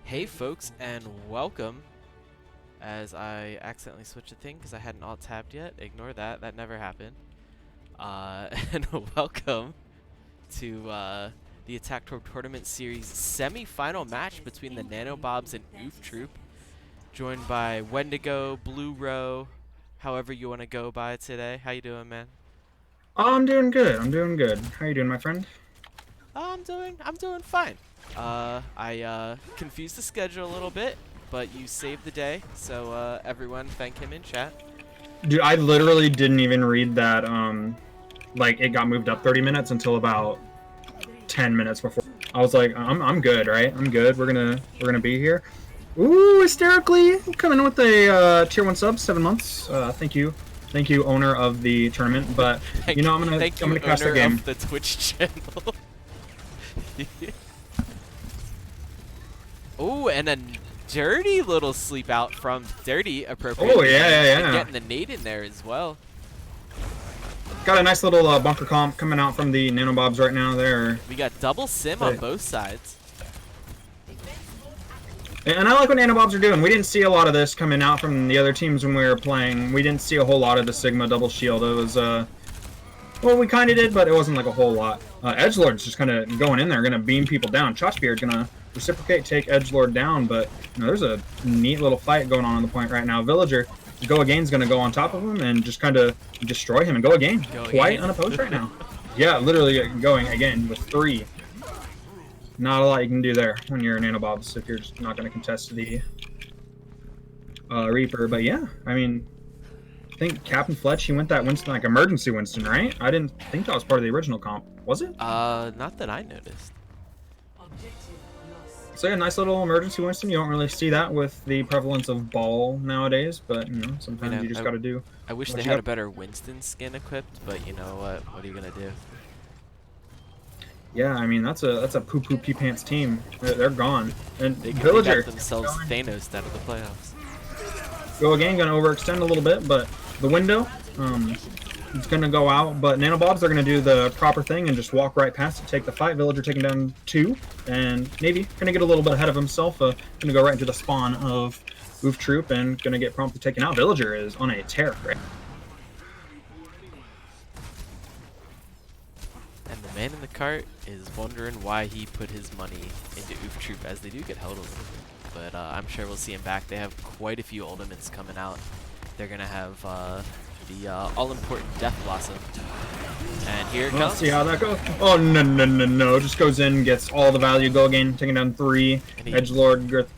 Hey folks, and welcome. As I accidentally switched a thing because I hadn't alt tabbed yet. Ignore that, that never happened. And welcome to the Attack Tournament Series semi-final match between the NanoBobs and Oof Troop, joined by Wendigo, Blue Row, however you want to go by today. How you doing, man? Oh, I'm doing good. I'm doing good. How you doing, my friend? I'm doing fine. I confused the schedule a little bit, but you saved the day, so everyone thank him in chat. Dude, I literally didn't even read that, like, it got moved up 30 minutes until about 10 minutes before. I was like, I'm good, right? I'm good. We're gonna be here. Ooh, hysterically coming in with a tier 1 sub, 7 months. Thank you, owner of the tournament. But you know, I'm gonna cast the game. Of the Twitch channel. Oh, and a dirty little sleep out from Dirty, appropriately. Oh yeah. And getting the nade in there as well. Got a nice little bunker comp coming out from the NanoBobs right now. There. We got double sim on both sides. And I like what NanoBobs are doing. We didn't see a lot of this coming out from the other teams when we were playing. We didn't see a whole lot of the Sigma double shield. It was, well, we kind of did, but it wasn't like a whole lot. Edgelord's just kind of going in there, going to beam people down. Shotbeard's going to reciprocate, take Edgelord down, but you know, there's a neat little fight going on the point right now. Villager, Go Again's going to go on top of him and just kind of destroy him. And Go Again, quite unopposed right now. Yeah, literally Going Again with 3. Not a lot you can do there when you're NanoBobs if you're just not going to contest the Reaper. But yeah, I mean, I think Captain Fletch, he went that Winston, like emergency Winston, right? I didn't think that was part of the original comp. Was it? Not that I noticed. So yeah, nice little emergency Winston. You don't really see that with the prevalence of Ball nowadays, but you know, sometimes you just got to do. I wish they had a better Winston skin equipped, but you know what? What are you gonna do? Yeah, I mean that's a poo-poo pee-pants team. They're gone. And they Villager got themselves Thanos out of the playoffs. Go Again, gonna overextend a little bit, but the window, it's gonna go out. But NanoBobs are gonna do the proper thing and just walk right past it, take the fight. Villager taking down 2, and Navy gonna get a little bit ahead of himself. Gonna go right into the spawn of Oof Troop and gonna get promptly taken out. Villager is on a tear, right? And the man in the cart is wondering why he put his money into Oof Troop, as they do get held a little bit. But I'm sure we'll see him back. They have quite a few ultimates coming out. They're going to have the all-important Death Blossom. And here it comes. Let's see how that goes. Oh, no. Just goes in, gets all the value. Go Again, taking down 3. Edgelord, Girth.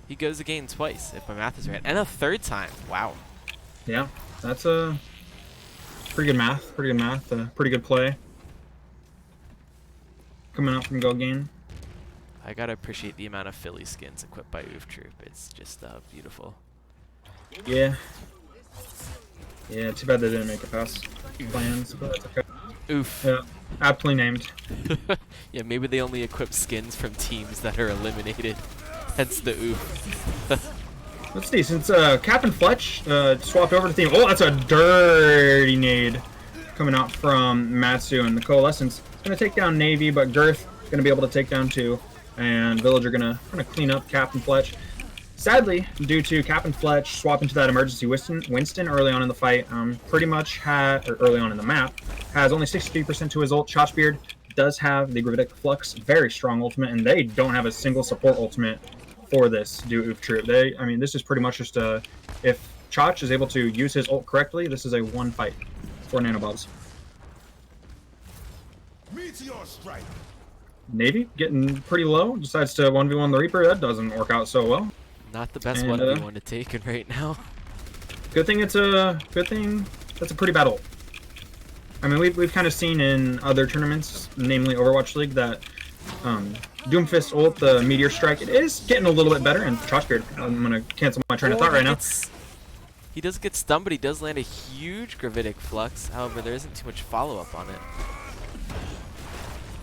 He goes again twice, if my math is right. And a 3rd time. Wow. Yeah, that's a... Pretty good math, pretty good play. Coming out from Go Again. I gotta appreciate the amount of Philly skins equipped by Oof Troop. It's just beautiful. Yeah. Yeah, too bad they didn't make it past plans, but that's okay. Oof. Yeah, aptly named. Yeah, maybe they only equip skins from teams that are eliminated. Hence the oof. Let's see, since Captain Fletch swapped over to team. Oh, that's a dirty nade coming out from Matsu, and the Coalescence is going to take down Navy, but Girth going to be able to take down 2, and Villager going to clean up Captain Fletch. Sadly, due to Captain Fletch swapping to that emergency Winston early on in the fight, pretty much early on in the map, has only 63% to his ult. Shotbeard does have the Gravitic Flux, very strong ultimate, and they don't have a single support ultimate for this Oof Troop. I mean, this is pretty much just if Chach is able to use his ult correctly, this is a 1 fight for NanoBobs. Meteor strike. Navy getting pretty low, decides to 1v1 the Reaper. That doesn't work out so well. Not the best 1v1 to take right now. Good thing that's a pretty bad ult. I mean, we've kind of seen in other tournaments, namely Overwatch League, that Doomfist ult, the Meteor Strike, it is getting a little bit better. And Trashbeard, I'm going to cancel my train of thought right now. He does get stunned, but he does land a huge Gravitic Flux. However, there isn't too much follow-up on it.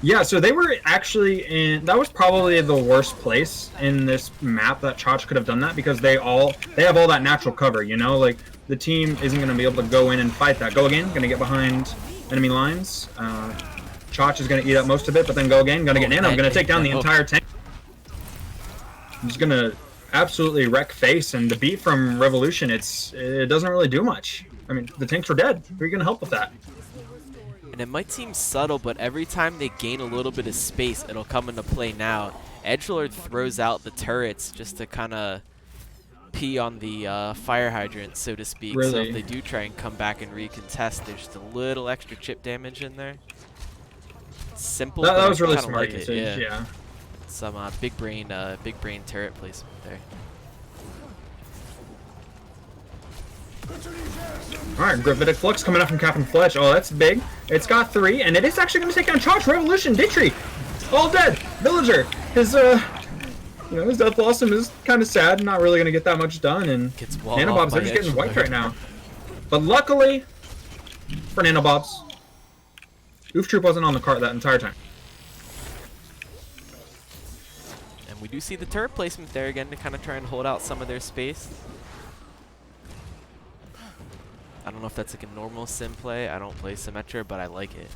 Yeah, so they were actually in... That was probably the worst place in this map that Chach could have done that, because they have all that natural cover, you know? Like, the team isn't going to be able to go in and fight that. Go Again, going to get behind enemy lines. Chach is going to eat up most of it, but then Go Again, going to get Nano, going to take down the entire tank. He's going to absolutely wreck face, and the beat from Revolution, it doesn't really do much. I mean, the tanks are dead. Who are you going to help with that? And it might seem subtle, but every time they gain a little bit of space, it'll come into play now. Edgelord throws out the turrets just to kind of pee on the fire hydrant, so to speak. Really? So if they do try and come back and recontest, there's just a little extra chip damage in there. simple, That but was I really kind of smart like it. usage, Yeah. yeah. Some big brain turret placement there. Alright, Gravitic Flux coming up from Captain Fletch. Oh, that's big. It's got 3, and it is actually going to take down Charge, Revolution, Ditry. All dead. Villager. His his Death Blossom is kind of sad. Not really going to get that much done, and NanoBobs are just getting wiped right now. But luckily for NanoBobs, Oof Troop wasn't on the cart that entire time. And we do see the turret placement there again to kind of try and hold out some of their space. I don't know if that's like a normal sim play. I don't play Symmetra, but I like it.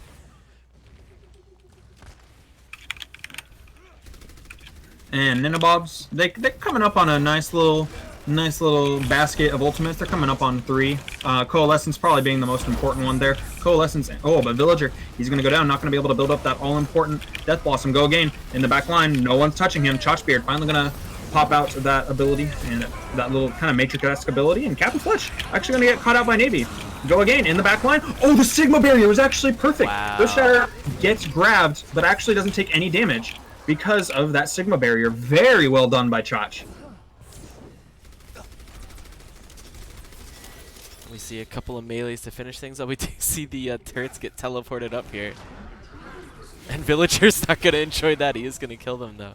And NanoBobs, they're coming up on a nice little basket of ultimates. They're coming up on 3. Coalescence probably being the most important one there. Coalescence, oh, but Villager, he's going to go down. Not going to be able to build up that all-important Death Blossom. Go again in the back line. No one's touching him. Chotchbeard finally going to pop out that ability and that little kind of Matrix-esque ability. And Captain Fletch actually going to get caught out by Navy. Go again in the back line. Oh, the Sigma barrier was actually perfect. Wow. Ghost Shatter gets grabbed, but actually doesn't take any damage because of that Sigma barrier. Very well done by Chotch. We see a couple of melees to finish things up. We do see the turrets get teleported up here. And Villager's not going to enjoy that. He is going to kill them, though.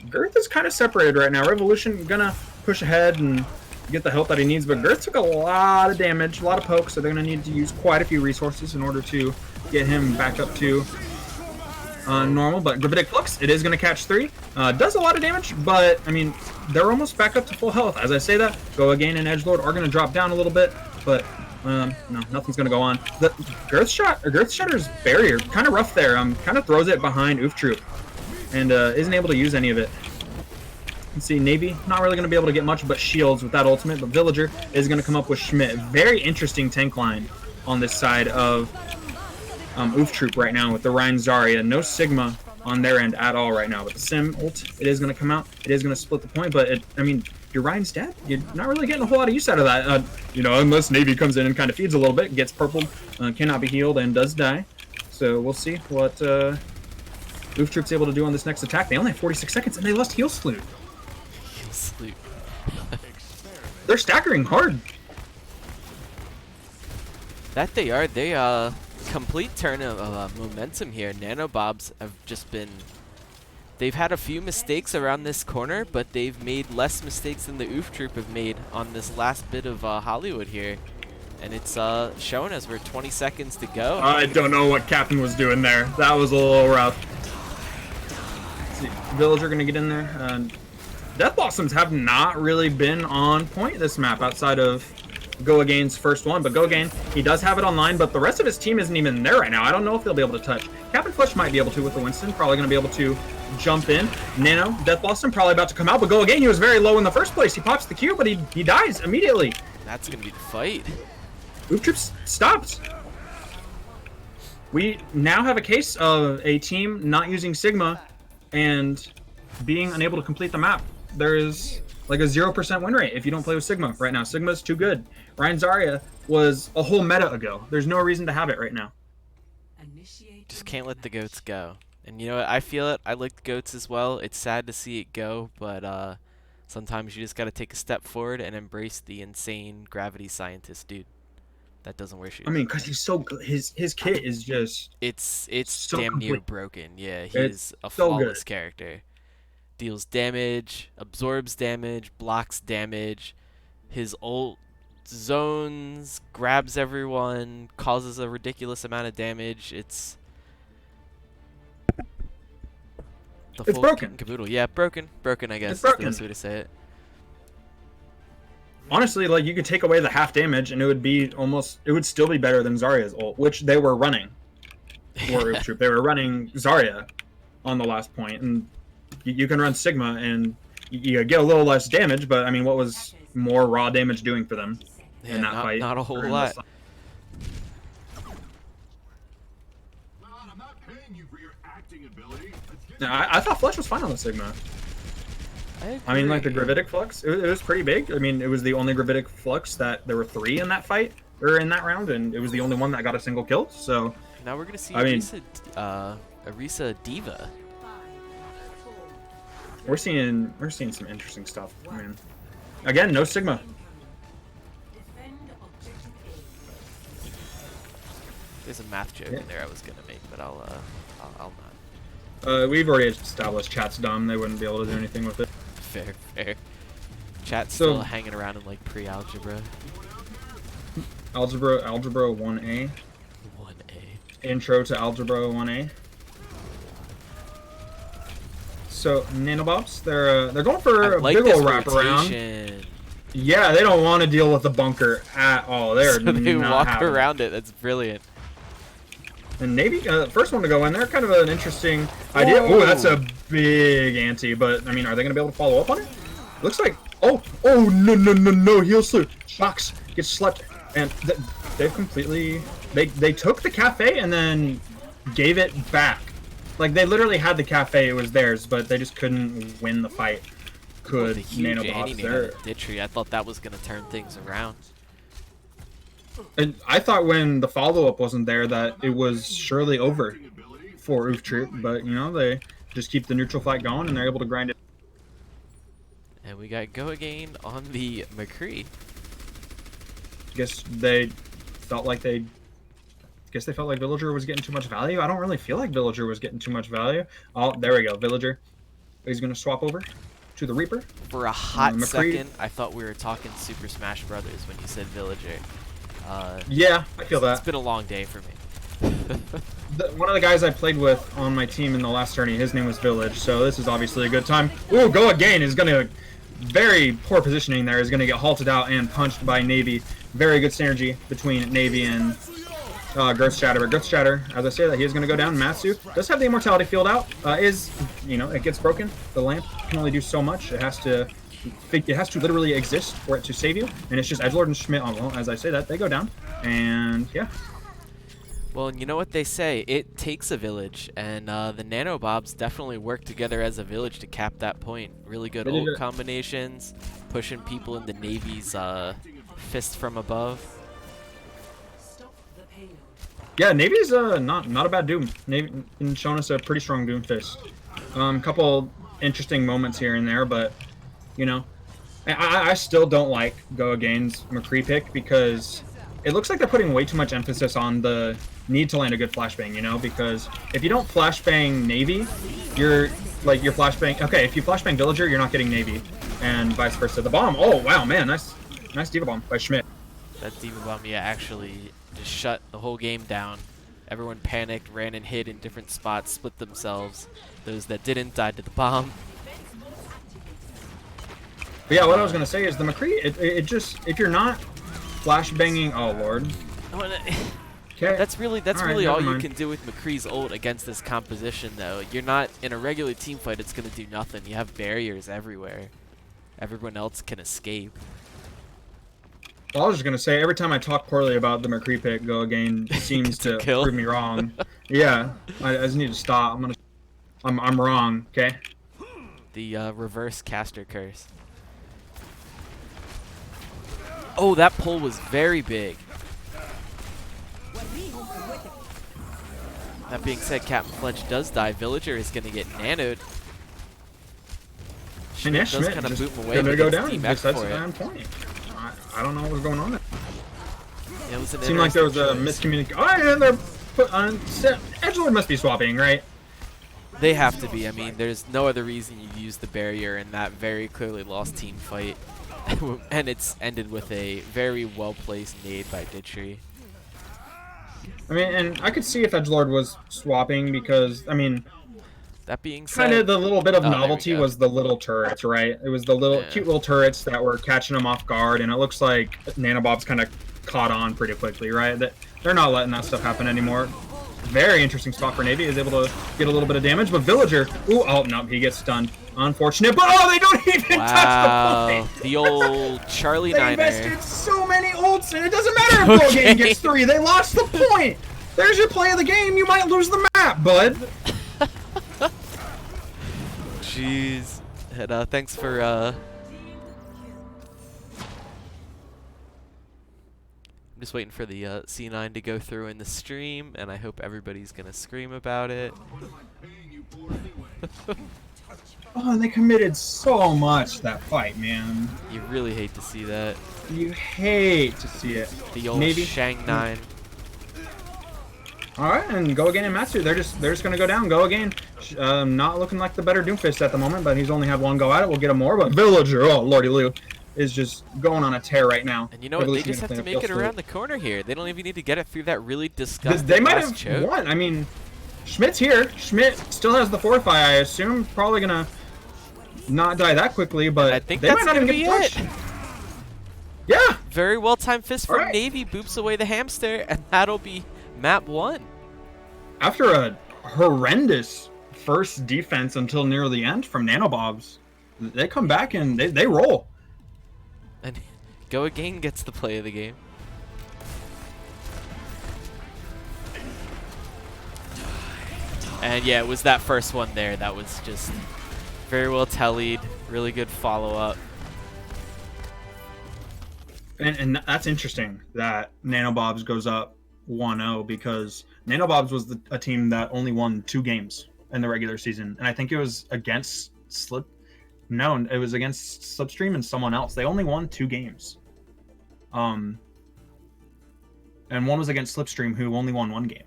Girth is kind of separated right now. Revolution going to push ahead and get the help that he needs, but Girth took a lot of damage, a lot of pokes, so they're going to need to use quite a few resources in order to get him back up to normal. But Gravitic Flux, it is going to catch 3. Does a lot of damage, but, I mean, they're almost back up to full health. As I say that, Go Again and Edgelord are going to drop down a little bit, but no, nothing's going to go on. The Girth Shatter's barrier, kind of rough there. Kind of throws it behind Oof Troop and isn't able to use any of it. Let's see, Navy, not really going to be able to get much but shields with that ultimate, but Villager is going to come up with Schmidt. Very interesting tank line on this side of Oof Troop right now with the Rein Zarya. No Sigma on their end at all right now, but the Sim ult, it is going to come out. It is going to split the point, but I mean, your Rein's dead. You're not really getting a whole lot of use out of that, unless Navy comes in and kind of feeds a little bit, gets purpled, cannot be healed, and does die. So we'll see what Oof Troop's able to do on this next attack. They only have 46 seconds, and they lost Heal Salute. He'll sleep. They're staggering hard. That they are. They complete turn of momentum here. NanoBobs have just been... They've had a few mistakes around this corner, but they've made less mistakes than the Oof Troop have made on this last bit of Hollywood here. And it's showing as we're 20 seconds to go. I don't know what Captain was doing there. That was a little rough. Let's see, Villager going to get in there. Death Blossoms have not really been on point this map outside of Go Again's first one, but Go Again, he does have it online, but the rest of his team isn't even there right now. I don't know if they'll be able to touch. Captain Fletch might be able to with the Winston, probably going to be able to jump in. Nano, Death Blossom, probably about to come out, but Go Again, he was very low in the first place. He pops the Q, but he dies immediately. That's going to be the fight. Oof Troop's stopped. We now have a case of a team not using Sigma and being unable to complete the map. There is like a 0% win rate if you don't play with Sigma right now. Sigma's too good. Rein Zarya was a whole meta ago. There's no reason to have it right now. Just can't let the goats go. And you know what? I feel it. I like the goats as well. It's sad to see it go, but sometimes you just got to take a step forward and embrace the insane gravity scientist dude that doesn't wear shoes. I mean, because he's so good. His kit is just... It's so damn near complete. broken. Yeah, It's he's a so flawless good. character. Deals damage, absorbs damage, blocks damage. His ult zones, grabs everyone, causes a ridiculous amount of damage. It's the full broken. kit and caboodle. Yeah, broken. Broken, I guess. It's Is the broken. best way to say it. Honestly, like, you could take away the half damage and it would still be better than Zarya's ult, which they were running. Or Oof Troop. They were running Zarya on the last point, and you can run Sigma and you get a little less damage, but I mean, what was more raw damage doing for them in that fight? Not a whole Or in lot. this- No, I thought Fletch was fine on the Sigma. I mean, like the Gravitic Flux, it was pretty big. I mean, it was the only Gravitic Flux that there were 3 in that fight, or in that round, and it was the only one that got a single kill. So Now we're gonna see I mean- decent Orisa Diva. We're seeing some interesting stuff, man. Again, no Sigma. There's a math joke in there I was gonna make, but I'll not. We've already established chat's dumb. They wouldn't be able to do anything with it. Fair, fair. Chat's still hanging around in like pre-algebra. Algebra 1A. 1A. Intro to Algebra 1A. So NanoBobs, they're going for a big ol' wraparound. Yeah, they don't want to deal with the bunker at all. They're so they not walk around it. That's brilliant. And Navy, first one to go in there, kind of an interesting idea. Oh, that's a big ante, but I mean, are they going to be able to follow up on it? Looks like, oh, no, heel slip. Box gets slept, and they've completely, they took the cafe and then gave it back. Like, they literally had the cafe, it was theirs, but they just couldn't win the fight. Could NanoBobs there. Ditchery. I thought that was going to turn things around. And I thought when the follow-up wasn't there that it was surely over for Oof Troop, but, you know, they just keep the neutral flag going, and they're able to grind it. And we got Go Again on the McCree. Guess they felt like Villager was getting too much value. I don't really feel like Villager was getting too much value. Oh, there we go. Villager. He's going to swap over to the Reaper. For a hot second, I thought we were talking Super Smash Brothers when you said Villager. Yeah, I feel that. It's been a long day for me. One of the guys I played with on my team in the last tourney, his name was Village, so this is obviously a good time. Ooh, Go Again is going to... Very poor positioning there. Is going to get halted out and punched by Navy. Very good synergy between Navy and Girth Shatter. But Girth Shatter, as I say that, he is going to go down. Matsu does have the Immortality field out. It gets broken. The lamp can only do so much. It has to literally exist for it to save you. And it's just Edgelord and Schmidt. Well, as I say that, they go down. And yeah. Well, and you know what they say, it takes a village, and the NanoBobs definitely work together as a village to cap that point. Really good ult combinations, pushing people into Navy's fist from above. Yeah, Navy's not a bad Doom. Navy been showing us a pretty strong Doom fist. Couple interesting moments here and there, but you know, I still don't like Go Again's McCree pick because it looks like they're putting way too much emphasis on the need to land a good flashbang, you know, because if you don't flashbang Navy, you're flashbang. Okay, if you flashbang Villager, you're not getting Navy, and vice versa. The bomb. Oh wow, man, nice Diva bomb by Schmidt. That Diva bomb, yeah, actually just shut the whole game down. Everyone panicked, ran and hid in different spots, split themselves. Those that didn't died to the bomb. But yeah, what I was gonna say is the McCree. It just, if you're not flashbanging, oh lord. Okay. That's really all you can do with McCree's ult against this composition, though. You're not in a regular team fight. It's gonna do nothing. You have barriers everywhere. Everyone else can escape. Well, I was just gonna say, every time I talk poorly about the McCree pick, Go Again seems to prove me wrong. Yeah, I just need to stop. I'm wrong. Okay. The reverse caster curse. Oh, that pull was very big. That being said, Captain Fletch does die. Villager is going to get nanoed. Schmidt does kind of boot him away, but go down. That's the point. I don't know what was going on there. Yeah, it seemed like there was a miscommunication. Oh, and they're put on. Edgelord must be swapping, right? They have to be. I mean, there's no other reason you use the barrier in that very clearly lost team fight. And it's ended with a very well-placed nade by Ditchery. I mean, and I could see if Edgelord was swapping because, I mean, that being said, kind of the little bit of novelty was the little turrets, right? It was the little cute little turrets that were catching them off guard, and it looks like NanoBobs kind of caught on pretty quickly, right? That they're not letting that stuff happen anymore. Very interesting spot for Navy. Is able to get a little bit of damage, but Villager, oh no, he gets stunned. Unfortunate, but oh, they don't even touch the point. The old Charlie They Niner. invested so many ults, and it doesn't matter if Go Again gets 3. They lost the point. There's your play of the game. You might lose the map, bud. Jeez. And thanks for I'm just waiting for the C9 to go through in the stream, and I hope everybody's gonna scream about it. Oh, and they committed so much that fight, man. You really hate to see that. You hate to see it. The old Navy. Shang 9. All right, and go again in Matsu. They're just gonna go down. Go again. Not looking like the better Doomfist at the moment, but he's only had one go at it. We'll get him more. But Villager, oh lordy Lou, is just going on a tear right now. And you know what? They just have to make it around the corner here. They don't even need to get it through that really disgusting They might have choke. won. I mean, Schmidt's here. Schmidt still has the fortify, I assume. Probably gonna not die that quickly, but I think they that's might not even gonna get be touched. Yeah. Very well timed fist from All right. Navy, boops away the hamster, and that'll be map 1. After a horrendous first defense until near the end from NanoBobs, they come back and they roll. And Go Again gets the play of the game. And yeah, it was that first one there that was just very well tellied, really good follow-up. And that's interesting that NanoBobs goes up 1-0 because NanoBobs was a team that only won 2 games in the regular season. And I think it was against No, it was against Slipstream and someone else. They only won 2 games. And one was against Slipstream, who only won 1 game.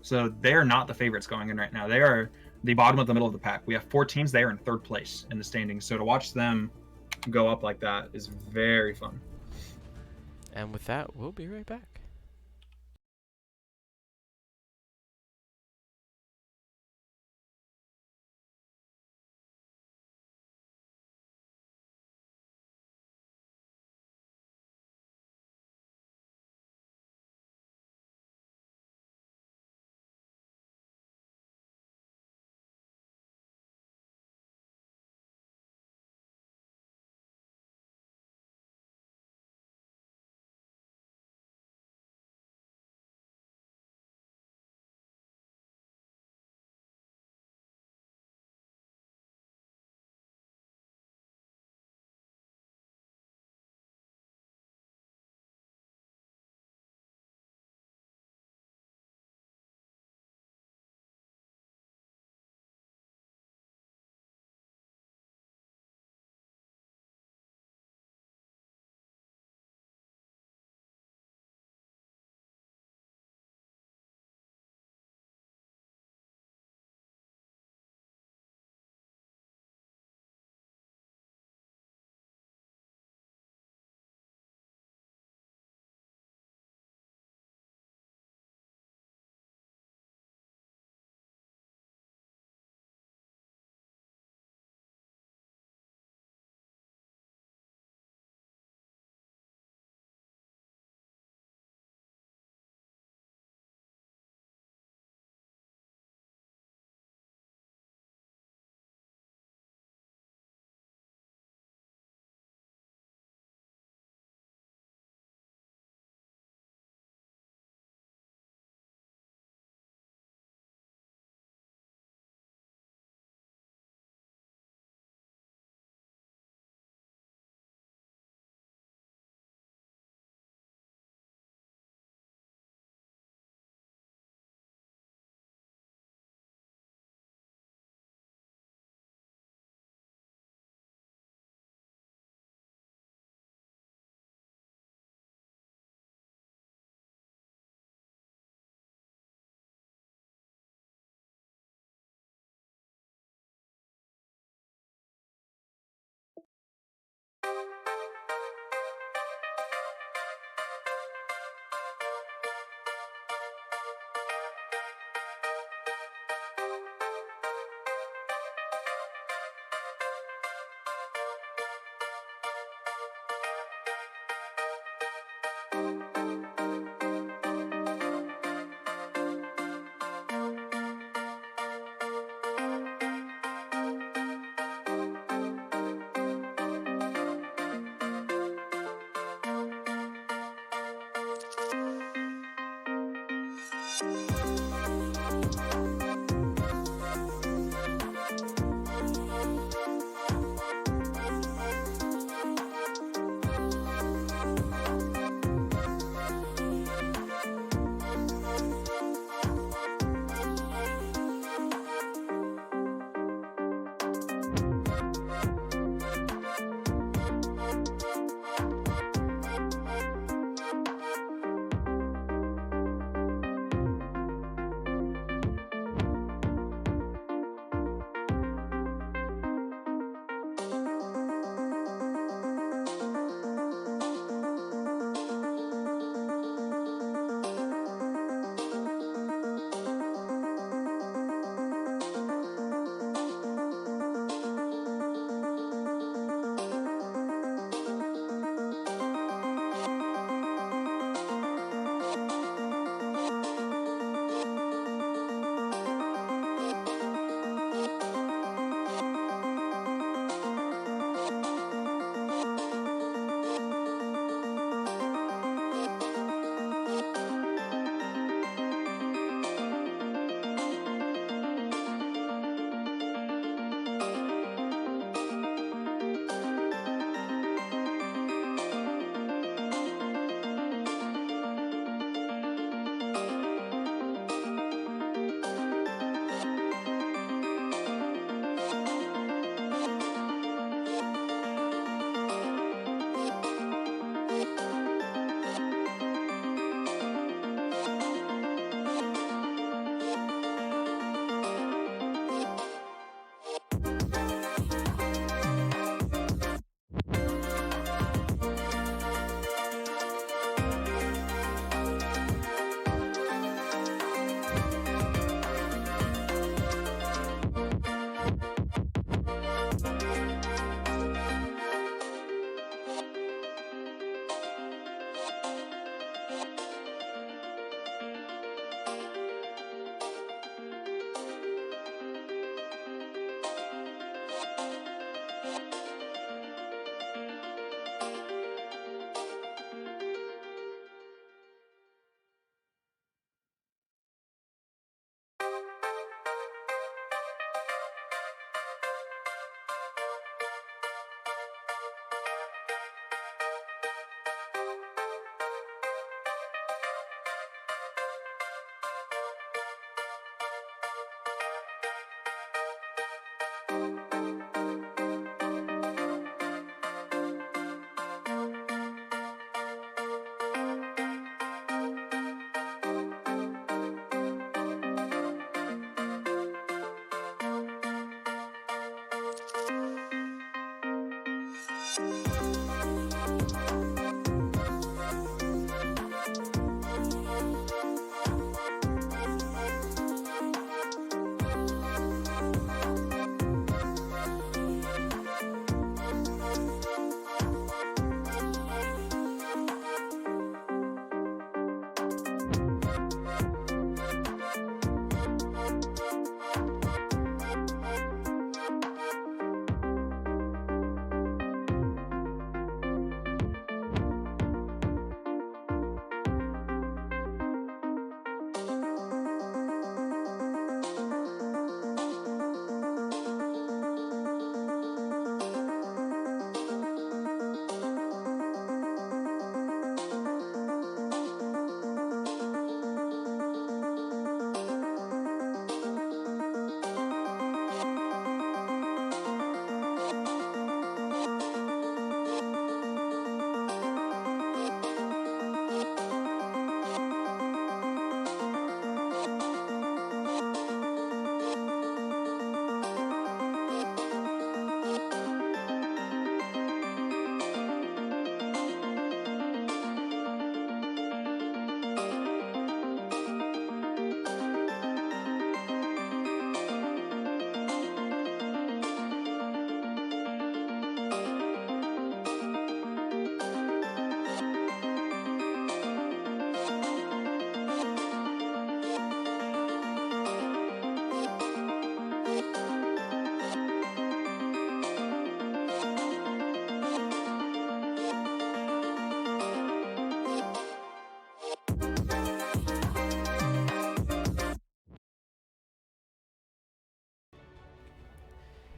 So they're not the favorites going in right now. They are the bottom of the middle of the pack. We have 4 teams. They are in 3rd place in the standings. So to watch them go up like that is very fun. And with that, we'll be right back.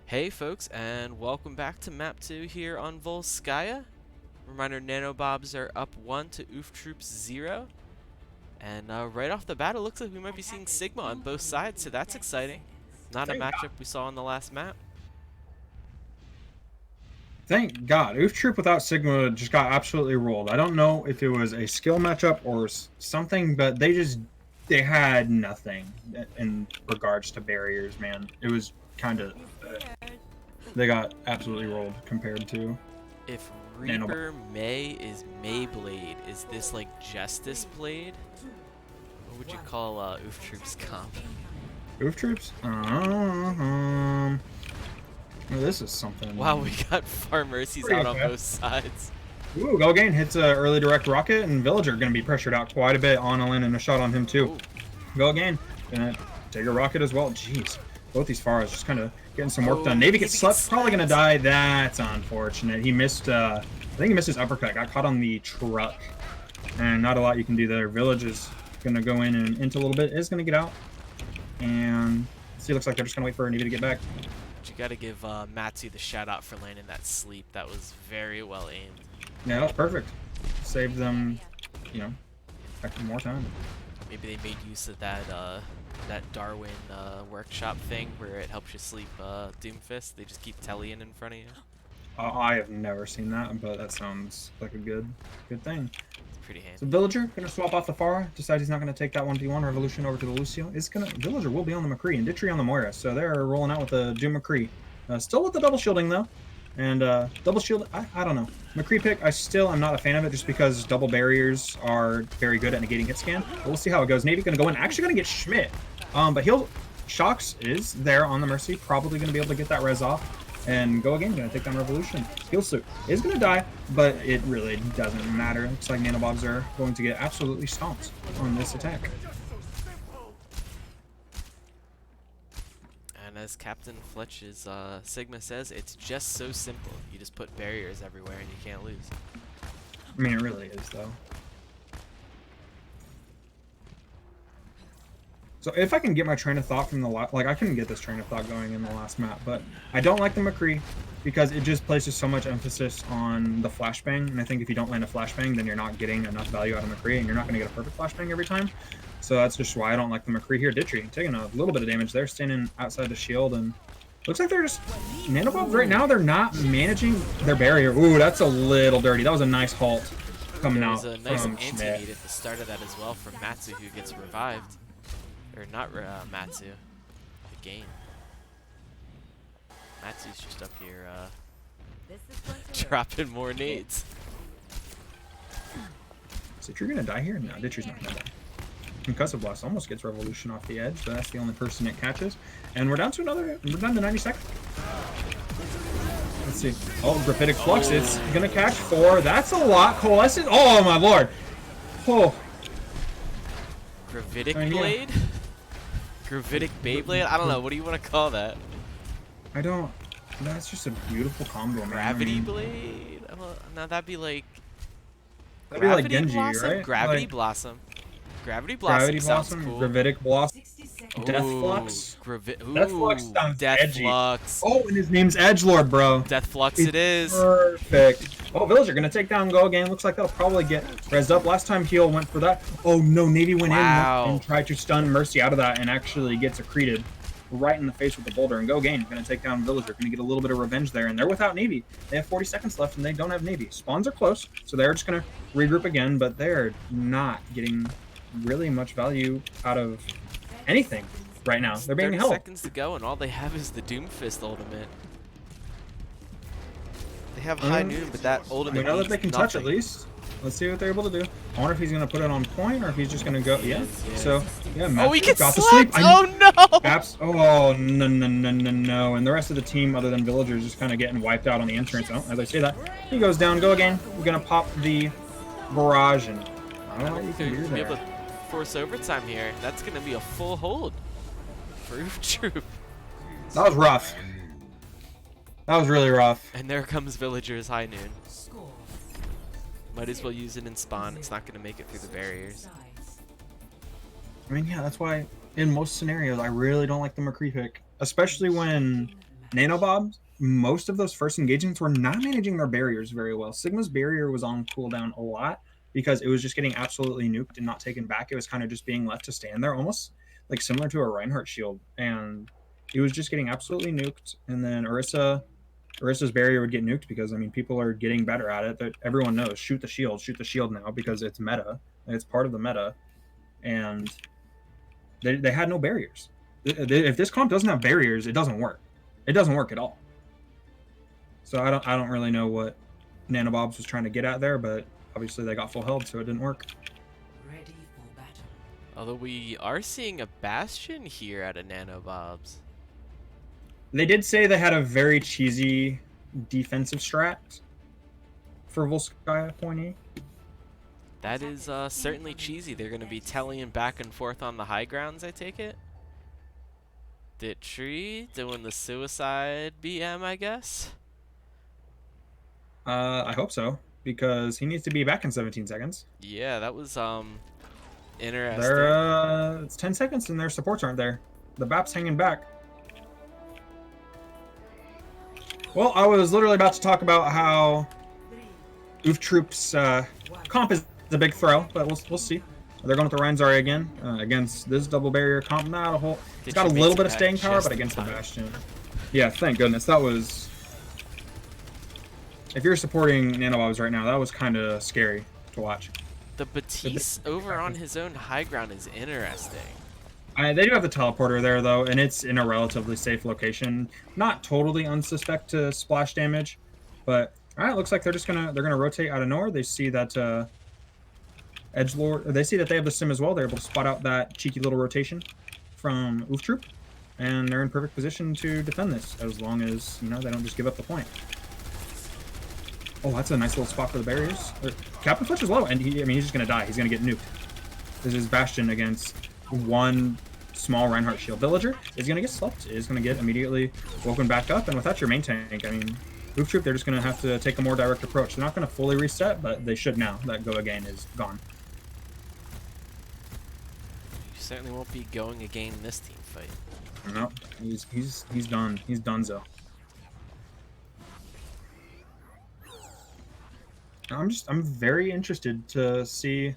Hey folks, and welcome back to Map 2 here on Volskaya. Reminder, NanoBobs are up 1 to Oof Troops 0. And right off the bat, it looks like we might be seeing Sigma on both sides, so that's exciting. Not a matchup we saw on the last map. Thank God. Oof Troop without Sigma just got absolutely rolled. I don't know if it was a skill matchup or something, but they had nothing in regards to barriers, man. It was kind of... they got absolutely rolled compared to... If Reaper May is Mayblade, is this like Justice Blade? What would you call Oof Troops comp? Oof Troops? This is something... Wow, we got Far Mercies out on both sides. Ooh, Go Gain hits a early direct rocket, and Villager going to be pressured out quite a bit on Alin, and a shot on him too. Ooh. Go Gain gonna take a rocket as well. Jeez, both these Faras just kind of getting some work done. Navy gets slept, probably going to die. That's unfortunate. He missed, I think he missed his uppercut. Got caught on the truck, and not a lot you can do there. Village is going to go in and into a little bit. Is going to get out, and see, looks like they're just going to wait for Navy to get back. You got to give Matsu the shout out for landing that sleep. That was very well aimed. Yeah, that was perfect. Saved them, you know, more time. Maybe they made use of that that Darwin workshop thing where it helps you sleep Doomfist. They just keep Tellian in front of you. I have never seen that, but that sounds like a good thing. It's pretty handy. So Villager gonna swap off the Pharah. Decides he's not gonna take that 1v1 Revolution over to the Lucio. Villager will be on the McCree and Ditchery on the Moira. So they're rolling out with the Doom McCree. Still with the double shielding though. And double shield, I don't know. McCree pick, I still am not a fan of it just because double barriers are very good at negating hit scan. But we'll see how it goes. Navy gonna go in, actually gonna get Schmidt. But Shocks is there on the Mercy, probably gonna be able to get that res off. And Go Again, gonna take down Revolution. Heal Suit is gonna die, but it really doesn't matter. Looks like NanoBobs are going to get absolutely stomped on this attack. And as Captain Fletch's Sigma says, it's just so simple. You just put barriers everywhere and you can't lose. I mean, it really is, though. So if I can get my train of thought from the last... Like, I couldn't get this train of thought going in the last map, but I don't like the McCree because it just places so much emphasis on the flashbang, and I think if you don't land a flashbang, then you're not getting enough value out of McCree, and you're not going to get a perfect flashbang every time. So that's just why I don't like the McCree here. Ditchery taking a little bit of damage there, standing outside the shield, and looks like they're just... NanoBobs right now, they're not managing their barrier. Ooh, that's a little dirty. That was a nice halt coming out from Schmidt. There was a nice anti-meat at the start of that as well from Matsu, who gets revived. Or not Matsu, the game. Matsu's just up here Dropping more nades. Is Ditcher gonna die here? No, Ditcher's not gonna die. Concussive Blast almost gets Revolution off the edge, but that's the only person it catches. And we're down to 90 seconds. Let's see. Oh, Graphitic Flux, it's gonna catch 4. That's a lot. Coalescence. Oh my lord. Oh. Gravitic Blade? Gravitic Beyblade? I don't know. What do you want to call that? I don't. That's just a beautiful combo, man. Gravity Blade? Well, no, that'd be like. That'd be like Genji, Blossom? right? Gravity like, Blossom. Gravity Blossom sounds cool. Gravitic Blossom. Ooh, Death Flux. Death Flux sounds edgy. Flux. Oh, and his name's Edgelord, bro. Death Flux it is. Perfect. Oh, Villager gonna take down Go again. Looks like that'll probably get rezzed up. Last time Heal went for that. Oh no, Navy went in and tried to stun Mercy out of that and actually gets accreted right in the face with the boulder. And Go again gonna take down Villager. Gonna get a little bit of revenge there. And they're without Navy. They have 40 seconds left and they don't have Navy. Spawns are close, so they're just gonna regroup again, but they're not getting really much value out of anything right now. They're being 30 held. seconds to go, and all they have is the Doomfist ultimate. They have High Noon, but that ultimate. We know that they can touch at least. Let's see what they're able to do. I wonder if he's gonna put it on point or if he's just gonna go. Yeah. So yeah. Oh, he gets got to slept. sleep. Oh no. Oh no. And the rest of the team, other than Villagers, just kind of getting wiped out on the entrance. Oh, as I say that, he goes down. Go again. We're gonna pop the barrage and. I don't know what you can do Be able there. to force overtime here. That's gonna be a full hold for Oof Troop. That was rough. That was really rough. And there comes Villager's High Noon. Might as well use it in spawn. It's not gonna make it through the barriers. I mean, yeah, that's why in most scenarios I really don't like the McCree pick, especially when NanoBobs. Most of those first engagements were not managing their barriers very well. Sigma's barrier was on cooldown a lot because it was just getting absolutely nuked and not taken back. It was kind of just being left to stand there, almost like similar to a Reinhardt shield, and it was just getting absolutely nuked. And then Orissa's barrier would get nuked because, I mean, people are getting better at it. That everyone knows, shoot the shield now because it's meta. It's part of the meta. And they had no barriers. If this comp doesn't have barriers, it doesn't work. It doesn't work at all. So I don't really know what NanoBobs was trying to get at there, but obviously they got full held, so it didn't work. Ready for battle. Although we are seeing a Bastion here at a NanoBobs. They did say they had a very cheesy defensive strat for Volskaya Pointy. That is certainly cheesy. They're going to be tallying back and forth on the high grounds, I take it. Dittree doing the suicide BM, I guess. I hope so, because he needs to be back in 17 seconds. Yeah, that was interesting. It's 10 seconds and their supports aren't there. The BAP's hanging back. Well, I was literally about to talk about how Oof Troop's comp is a big throw, but we'll see. They're going with the Reinzari again against this double barrier comp. Not a whole. It's got a little bit of staying power, but against the Bastion. Yeah, thank goodness. That was. If you're supporting NanoBobs right now, that was kind of scary to watch. The Batiste over on his own high ground is interesting. They do have the teleporter there though, and it's in a relatively safe location. Not totally unsuspect to splash damage, but all right. Looks like they're gonna rotate out of nowhere. They see that Edgelord. They see that they have the sim as well. They're able to spot out that cheeky little rotation from Oof Troop, and they're in perfect position to defend this as long as they don't just give up the point. Oh, that's a nice little spot for the barriers. Captain Fletch is low, and he's just gonna die. He's gonna get nuked. This is Bastion against one small Reinhardt shield. Villager is gonna get slept. Is gonna get immediately woken back up, and without your main tank, I mean, Oof Troop, they're just gonna have to take a more direct approach. They're not gonna fully reset, but they should now that Go Again is gone. You certainly won't be going again in this team fight. No, he's done. He's donezo. I'm very interested to see.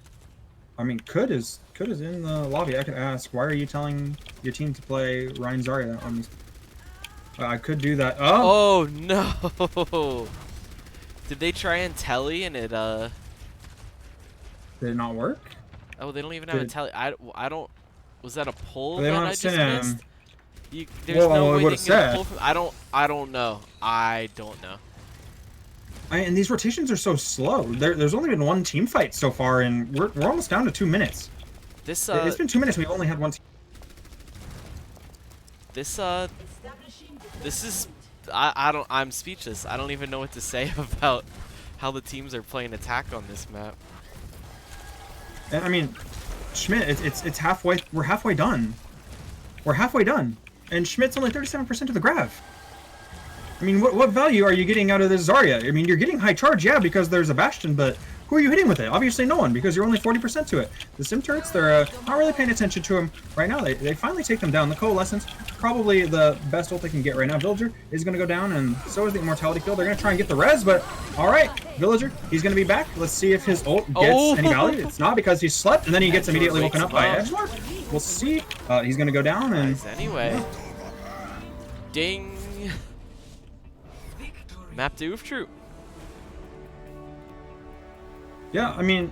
I mean, Kud is in the lobby. I could ask, why are you telling your team to play Ryan Zarya on these? I could do that. Oh no! Did they try and telly and it Did it not work? Oh, they don't even have a telly. I don't. Was that a pull They that don't I have just sim. missed? There's no way they would've can get a said. pull from, I don't know. I don't know. And these rotations are so slow. There's only been one team fight so far, and we're almost down to 2 minutes. This It's been 2 minutes. We've only had one team. this is I'm speechless. I don't even know what to say about how the teams are playing attack on this map. And I mean, Schmidt, it's halfway. We're halfway done. We're halfway done, and Schmidt's only 37% of the grav. I mean, what value are you getting out of this Zarya? I mean, you're getting high charge, yeah, because there's a Bastion, but who are you hitting with it? Obviously no one, because you're only 40% to it. The Sim turrets, they're not really paying attention to him right now. They finally take them down. The Coalescence, probably the best ult they can get right now. Villager is going to go down, and so is the Immortality Field. They're going to try and get the res, but all right, Villager, he's going to be back. Let's see if his ult gets any value. It's not, because he slept, and then he gets immediately woken up by Edgelord. We'll see. He's going to go down, and Nice, anyway. Ding. Map to Oof Troop. yeah, I mean,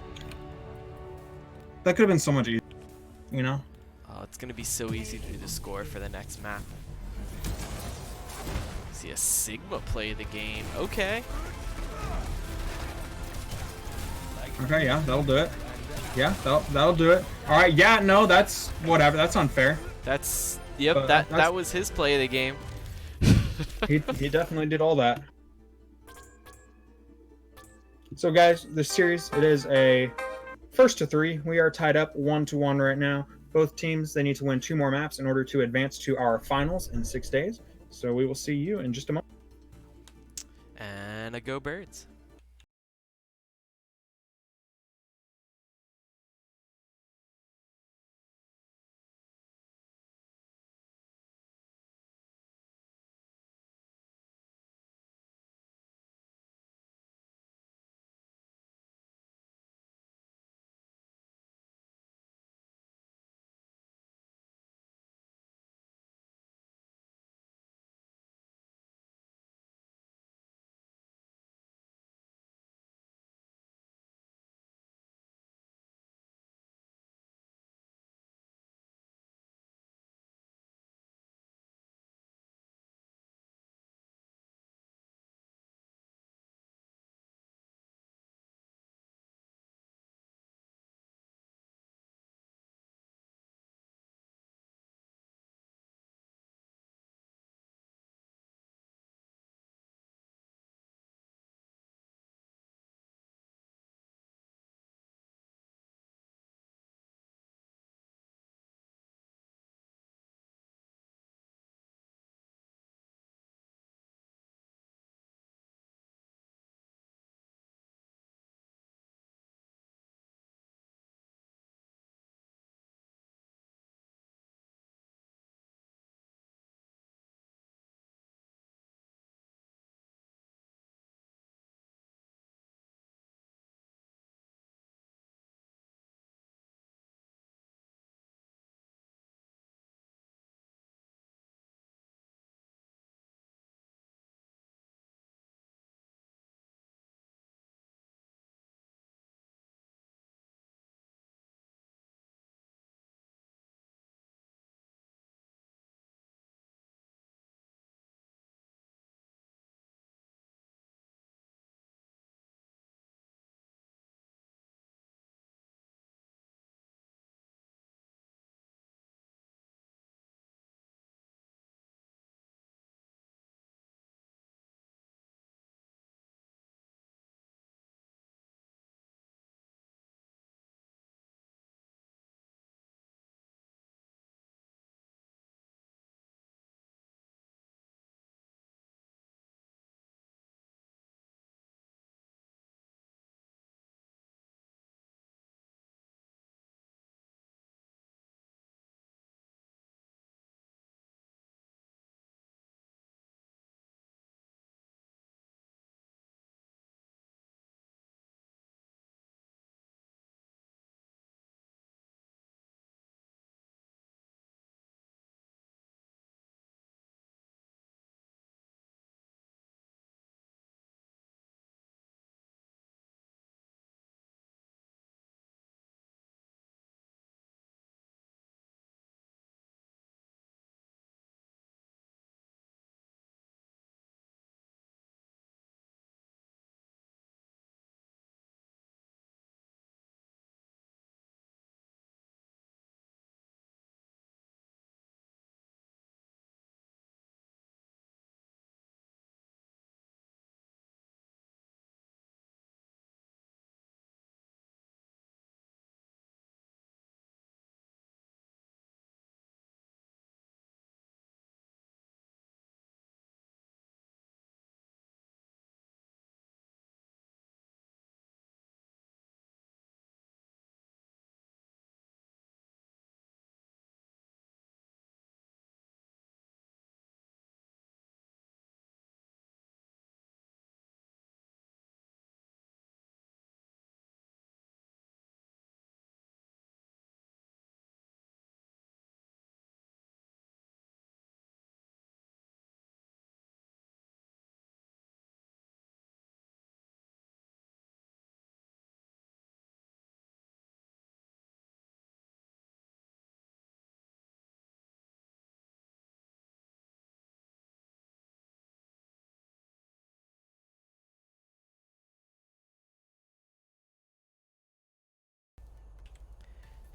that could have been so much easier, you know? Oh, it's gonna be so easy to do the score for the next map. See a Sigma play the game. Okay. Okay, yeah, that'll do it. Yeah, that'll do it. All right, yeah, no, that's whatever. That's unfair. That's yep. That's- That was his play of the game. He definitely did all that. So guys, this series, it is a 1-3. We are tied up 1-1 right now. Both teams, they need to win 2 more maps in order to advance to our finals in 6 days. So we will see you in just a moment. And a go Birds.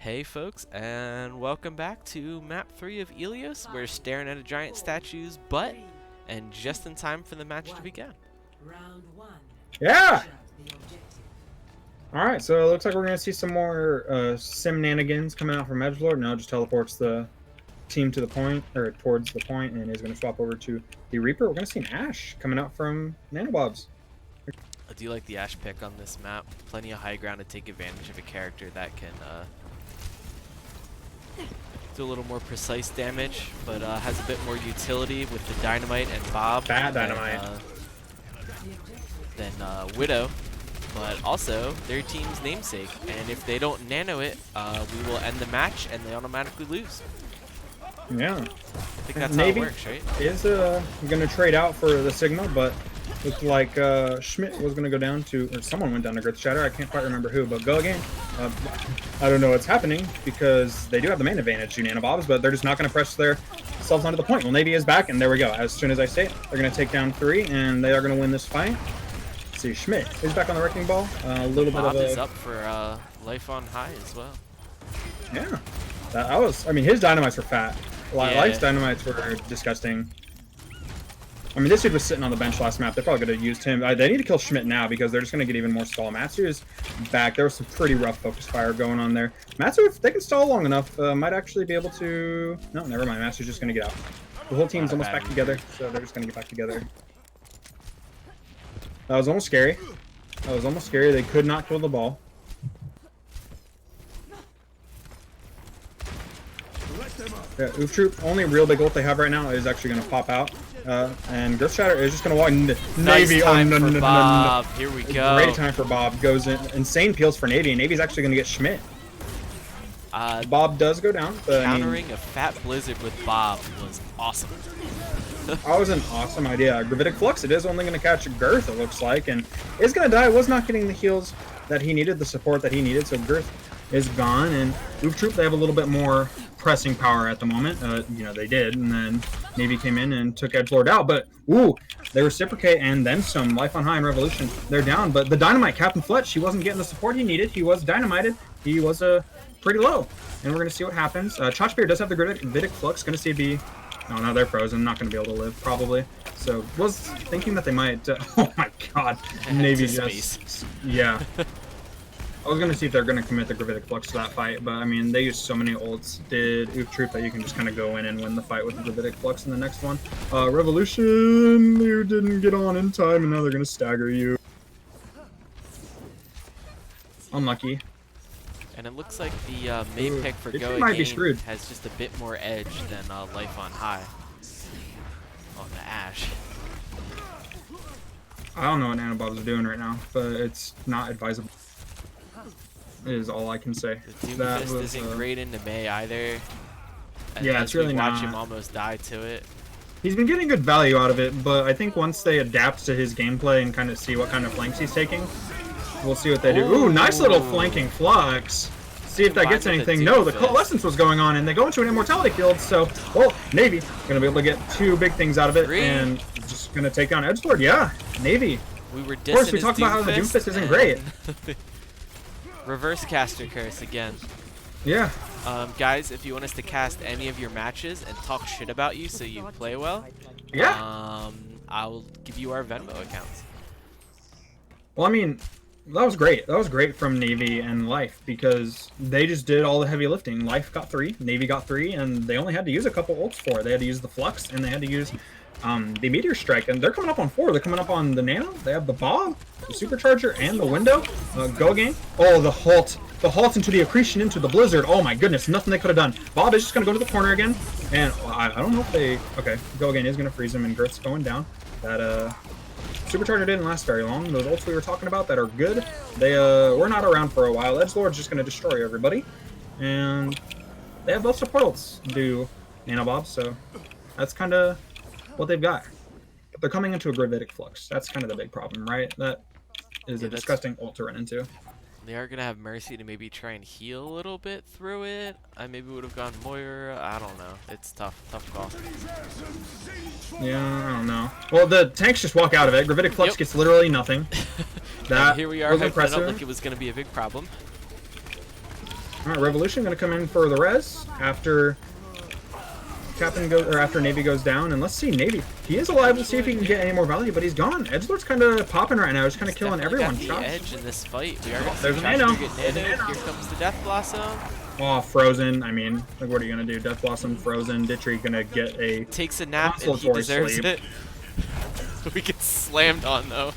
Hey folks, and welcome back to map 3 of Ilios. We're staring at a giant statue's butt, and just in time for the match to begin. Round 1. Yeah! Capture the objective. Alright, so it looks like we're going to see some more sim-nanigans coming out from Edgelord. Now just teleports the team to the point, or towards the point, and is going to swap over to the Reaper. We're going to see an Ashe coming out from NanoBobs. I do like the Ashe pick on this map. Plenty of high ground to take advantage of a character that can do a little more precise damage, but has a bit more utility with the Dynamite and Bob. Bad Dynamite. Than Widow, but also their team's namesake. And if they don't nano it, we will end the match and they automatically lose. Yeah. I think that's Navy how it works, right? is going to trade out for the Sigma, but looked like Schmidt was going to go down to, or someone went down to Girth Shatter. I can't quite remember who, but go again. I don't know what's happening because they do have the main advantage, you NanoBobs, but they're just not going to press themselves onto the point. Well, Navy is back, and there we go. As soon as I say it, they're going to take down 3, and they are going to win this fight. Let's see, Schmidt is back on the Wrecking Ball. A little bit Bob of a... is up for life on high as well. Yeah. I mean, his dynamites were fat. Yeah. Life's dynamites were disgusting. I mean, this dude was sitting on the bench last map. They're probably going to use him. They need to kill Schmidt now because they're just going to get even more stall. Matsu is back. There was some pretty rough focus fire going on there. Matsu, if they can stall long enough, might actually be able to... No, never mind. Matsu's just going to get out. The whole team's almost back together, so they're just going to get back together. That was almost scary. That was almost scary. They could not kill the ball. Yeah, Oof Troop, only real big ult they have right now is actually going to pop out. And Girth Shatter is just going to walk in. Nice Navy. time Oh, no, for no, no, Bob. no, no. Here we go. Great time for Bob. Goes in. Insane peels for Navy. And Navy's actually going to get Schmidt. Bob does go down. But, Countering a fat blizzard with Bob was awesome. That was an awesome idea. Gravitic Flux, it is only going to catch Girth, it looks like. And is going to die. Was not getting the heals that he needed, the support that he needed. So Girth is gone. And Oof Troop, they have a little bit more pressing power at the moment. You know, they did. And then Navy came in and took Edgelord out. But, ooh, they reciprocate and then some. Life on High and Revolution, they're down. But the Dynamite, Captain Fletch, he wasn't getting the support he needed. He was dynamited. He was pretty low. And we're going to see what happens. Chotchbeer does have the Gravitic Flux. Going to see it be... Oh, no, they're frozen. Not going to be able to live, probably. So, was thinking that they might... oh, my God. Navy just... Yeah. I was going to see if they're going to commit the Gravitic Flux to that fight, but, I mean, they used so many ults, did Oof Troop, that you can just kind of go in and win the fight with the Gravitic Flux in the next one. Revolution, you didn't get on in time, and now they're going to stagger you. Unlucky. And it looks like the main pick for Go might be Again screwed. has just a bit more edge than Life on High on the Ashe. I don't know what NanoBobs are doing right now, but it's not advisable. Is all I can say. The Doomfist isn't great into May either. Yeah, it's really watch him not. almost die to it. He's been getting good value out of it, but I think once they adapt to his gameplay and kind of see what kind of flanks he's taking, we'll see what they do. Ooh, nice little flanking flux. See if that gets anything. No, the Coalescence was going on, and they go into an Immortality field, so, well, Navy gonna be able to get 2 big things out of it, and just gonna take down Edgelord. Yeah, Navy. We were Of course, we talked about how the Doomfist isn't great. Reverse caster curse again. Yeah. Guys, if you want us to cast any of your matches and talk shit about you so you play well, Yeah. I'll give you our Venmo accounts. Well, I mean, that was great. That was great from Navy and Life because they just did all the heavy lifting. Life got 3, Navy got 3, and they only had to use a couple ults for it. They had to use the Flux, and they had to use the Meteor Strike, and they're coming up on 4. They're coming up on the Nano. They have the Bob, the Supercharger, and the Window. Go game. Oh, the Halt. The Halt into the Accretion into the Blizzard. Oh my goodness, nothing they could have done. Bob is just going to go to the corner again, and I don't know if they... Okay, Go again is going to freeze him, and Girth's going down. That, Supercharger didn't last very long. Those ults we were talking about that are good, they were not around for a while. Edgelord's just going to destroy everybody. And they have both support ults do NanoBobs, so that's kind of what they've got. But they're coming into a Gravitic Flux. That's kind of the big problem, right? That is a disgusting ult to run into. They are going to have Mercy to maybe try and heal a little bit through it. I maybe would have gone Moira. I don't know. It's tough. Tough call. Yeah, I don't know. Well, the tanks just walk out of it. Gravitic Flux gets literally nothing. That here we are, was hyping it impressive. up like it was going to be a big problem. All right, Revolution gonna come in for the res after Captain goes, or after Navy goes down, and let's see Navy. He is alive. We'll see if he can get any more value, but he's gone. Edgelord's kind of popping right now. He's kind of killing everyone. Got the edge in this fight. We are gonna There's see a nano. Here comes the Death Blossom. Oh, Frozen. I mean, like, what are you gonna do? Death Blossom, Frozen, Ditchery gonna get a Takes a nap and he consolatory deserves sleep. it. We get slammed on though.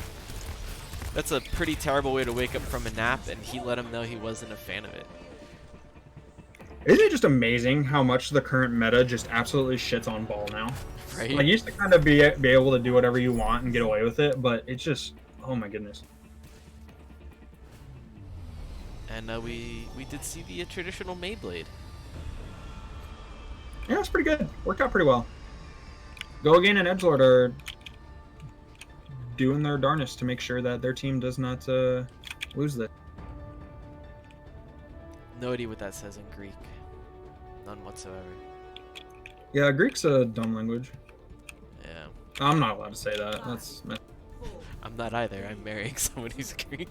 That's a pretty terrible way to wake up from a nap, and he let him know he wasn't a fan of it. Isn't it just amazing how much the current meta just absolutely shits on ball now? Right? Like, you used to kind of be able to do whatever you want and get away with it, but it's just, oh my goodness. And we did see the traditional Mayblade. Yeah, it's pretty good. Worked out pretty well. Go Again and Edgelord are doing their darnest to make sure that their team does not lose this. No idea what that says in Greek. None whatsoever. Yeah, Greek's a dumb language. Yeah. I'm not allowed to say that. That's I'm not either. I'm marrying someone who's Greek.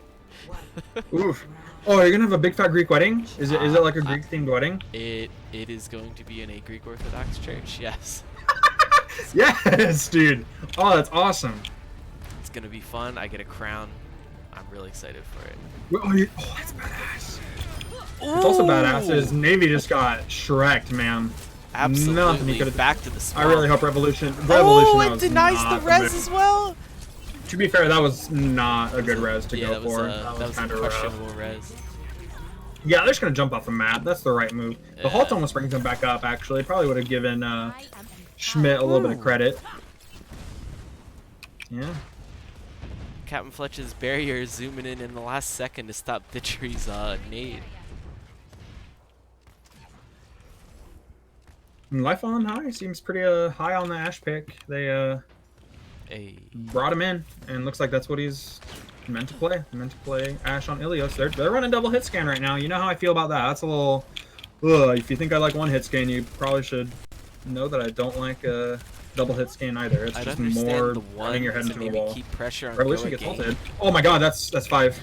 oof. Oh, you're gonna have a big fat Greek wedding? Is it like a Greek themed wedding? It is going to be in a Greek Orthodox church. Yes. Yes, dude. Oh, that's awesome. It's gonna be fun. I get a crown. I'm really excited for it. Oh, that's badass. It's also badass is Navy just got shreked, man. Nothing he Absolutely. could've- Back to the I swamp. really hope Revolution. Oh, that it was denies not the res move. as well. To be fair, that was not a good res to Yeah, go that was for. that was a kind of rough. questionable res. Yeah, they're just gonna jump off the map. That's the right move. The Yeah. halt almost brings them back up. Actually, probably would have given Schmidt a little bit of credit. Yeah. Captain Fletch's barrier zooming in the last second to stop Ditchery's nade. And Life on High seems pretty high on the Ash pick. They Hey. brought him in, and looks like that's what he's meant to play. Meant to play Ash on Ilios. They're running double hit scan right now. You know how I feel about that. That's a little. Ugh, if you think I like one hit scan, you probably should know that I don't like double hit scan either. It's I'd just understand more the running your head to into the maybe wall. keep pressure on Revolution Go gets Again. ulted. Oh my god, that's 5.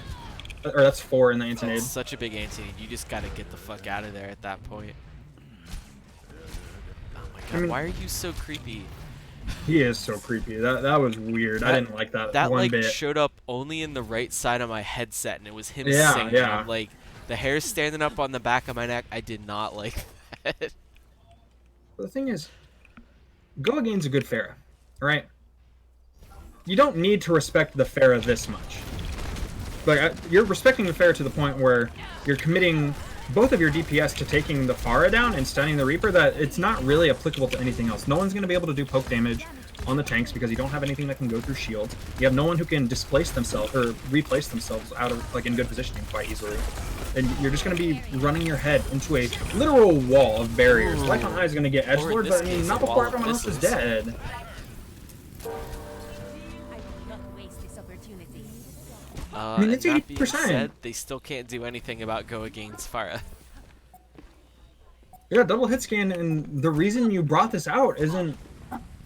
Or that's 4 in the anti-nade. That's such a big anti-nade. You just gotta get the fuck out of there at that point. Oh my god, mean- why are you so creepy? He is so creepy. That was weird. I didn't like that, That one like bit. showed up only in the right side of my headset, and it was him Yeah, singing. yeah. I'm like, the hair's standing up on the back of my neck. I did not like that. The thing is, Go Again's a good Pharah, right? You don't need to respect the Pharah this much. Like, you're respecting the Pharah to the point where you're committing both of your DPS to taking the Pharah down and stunning the Reaper, that it's not really applicable to anything else. No one's going to be able to do poke damage on the tanks because you don't have anything that can go through shields. You have no one who can displace themselves or replace themselves out of, like, in good positioning quite easily. And you're just going to be running your head into a literal wall of barriers. Life on High is going to get Or in edgelord, this but I mean, case, not a wall before of everyone else is missiles. dead. I mean, it's and that being 80%. said, they still can't do anything about Go Again's Farah. Yeah, double hit scan, and the reason you brought this out isn't...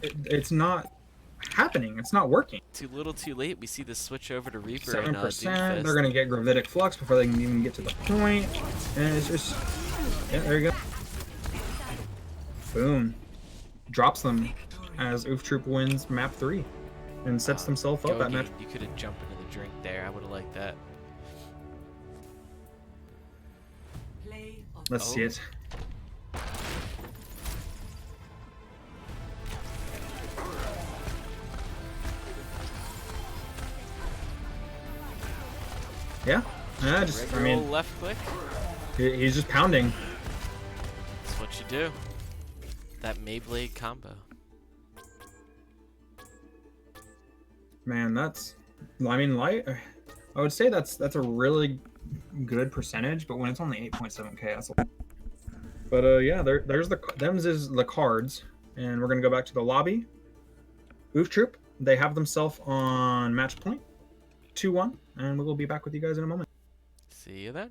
it's not happening. It's not working. Too little, too late. We see the switch over to Reaper and 7%. Doomfist. They're going to get Gravitic Flux before they can even get to the point. And it's just... yeah, there you go. Boom. Drops them as Oof Troop wins map 3 and sets themselves Go up at match. Again, you could have jumped into the drink there. I would have liked that. Let's see Oh. it. Yeah, I Regular mean, old left click. he's just pounding. That's what you do. That Mayblade combo. Man, that's, I mean, light. I would say that's a really good percentage, but when it's only 8.7k, that's a lot. But yeah, there's them's is the cards, and we're gonna go back to the lobby. Oof Troop, they have themselves on match point, 2-1, and we will be back with you guys in a moment. See you then.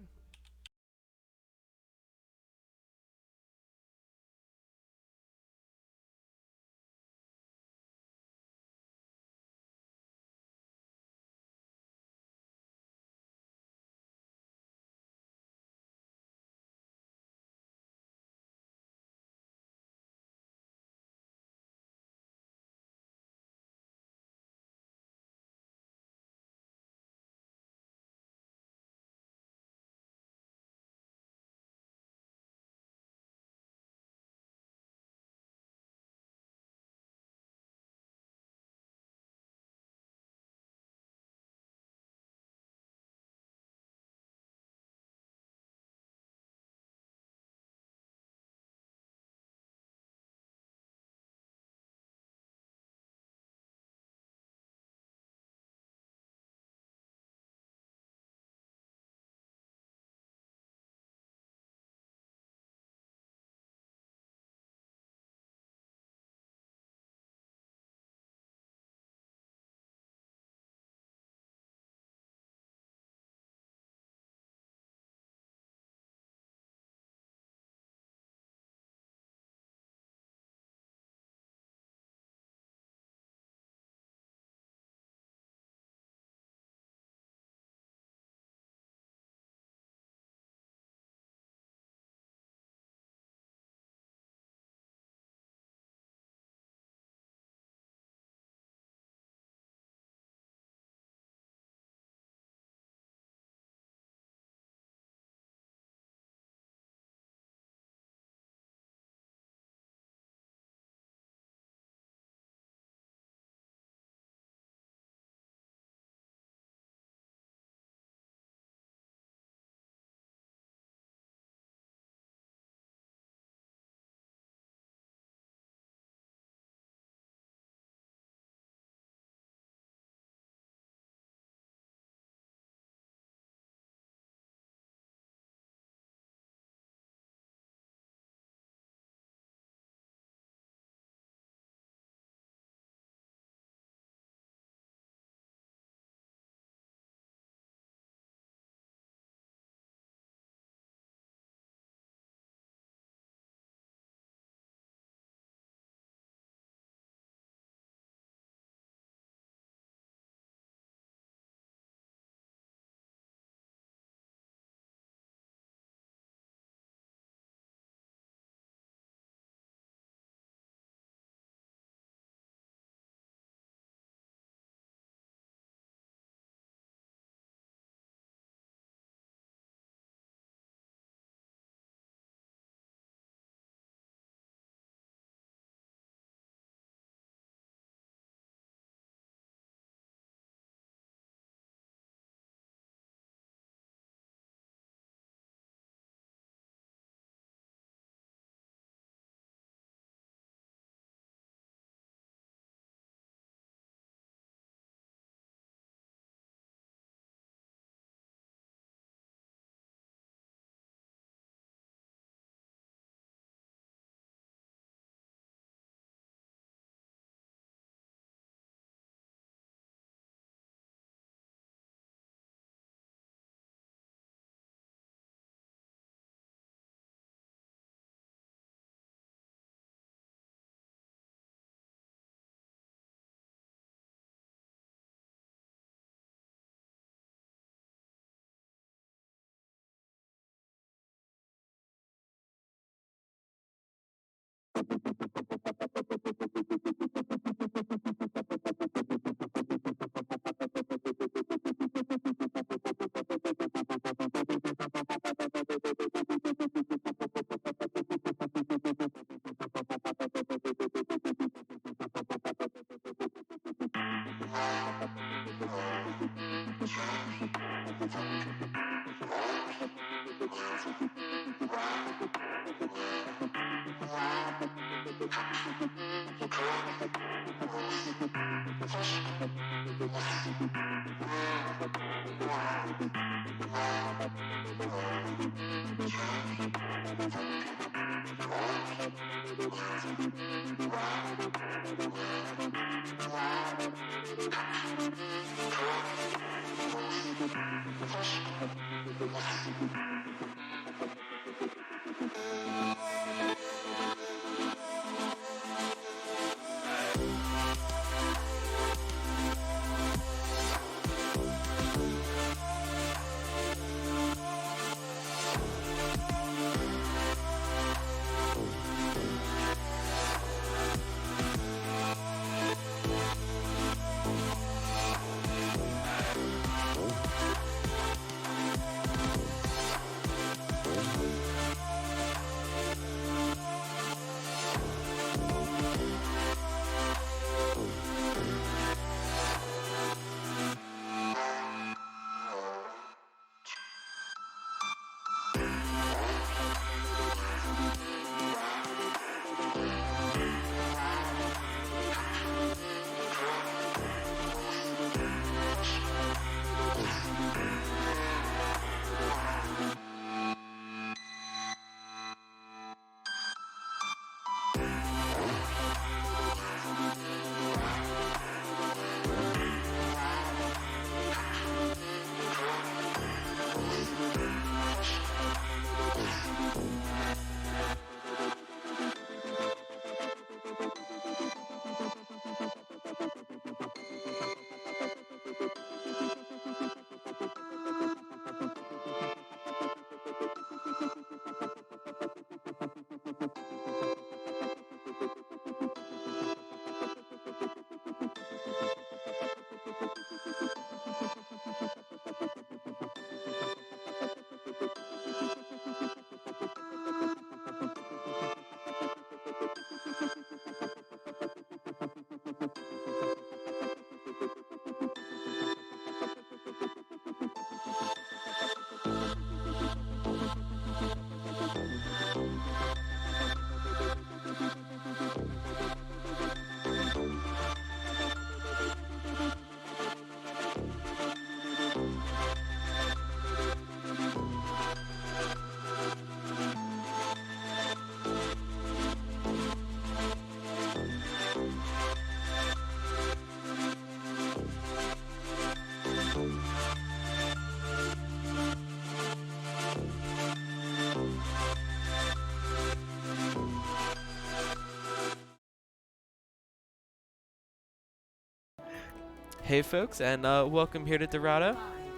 Hey folks, and welcome here to Dorado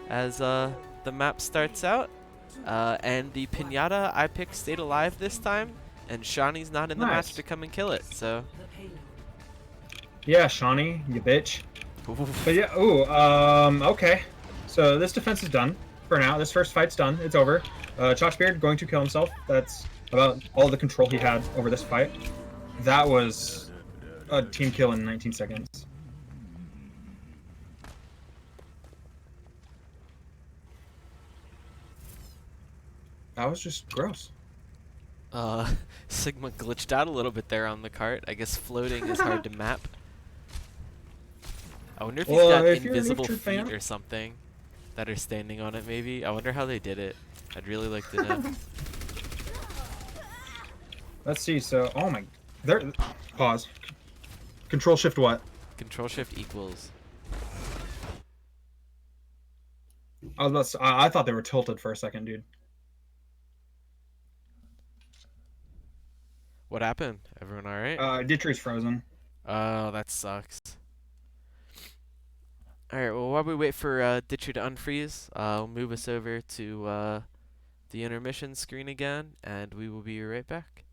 as the map starts out. And the pinata I picked stayed alive this time, and Shawnee's not in the match Nice. to come and kill it, so. The payload. Yeah, Shawnee, you bitch. Oof. But yeah, okay. So this defense is done for now. This first fight's done. It's over. Chalkbeard going to kill himself. That's about all the control he had over this fight. That was a team kill in 19 seconds. That was just gross. Sigma glitched out a little bit there on the cart. I guess floating is hard to map. I wonder if he's got if you're an invisible Ifrit feet fan- or something that are standing on it, maybe. I wonder how they did it. I'd really like to know. Let's see. So, oh my, there. Pause. Control Shift what? Control Shift equals. I was about to, I thought they were tilted for a second, dude. What happened? Everyone alright? Ditcher's frozen. Oh, that sucks. Alright, well, while we wait for Ditcher to unfreeze, I'll move us over to the intermission screen again, and we will be right back.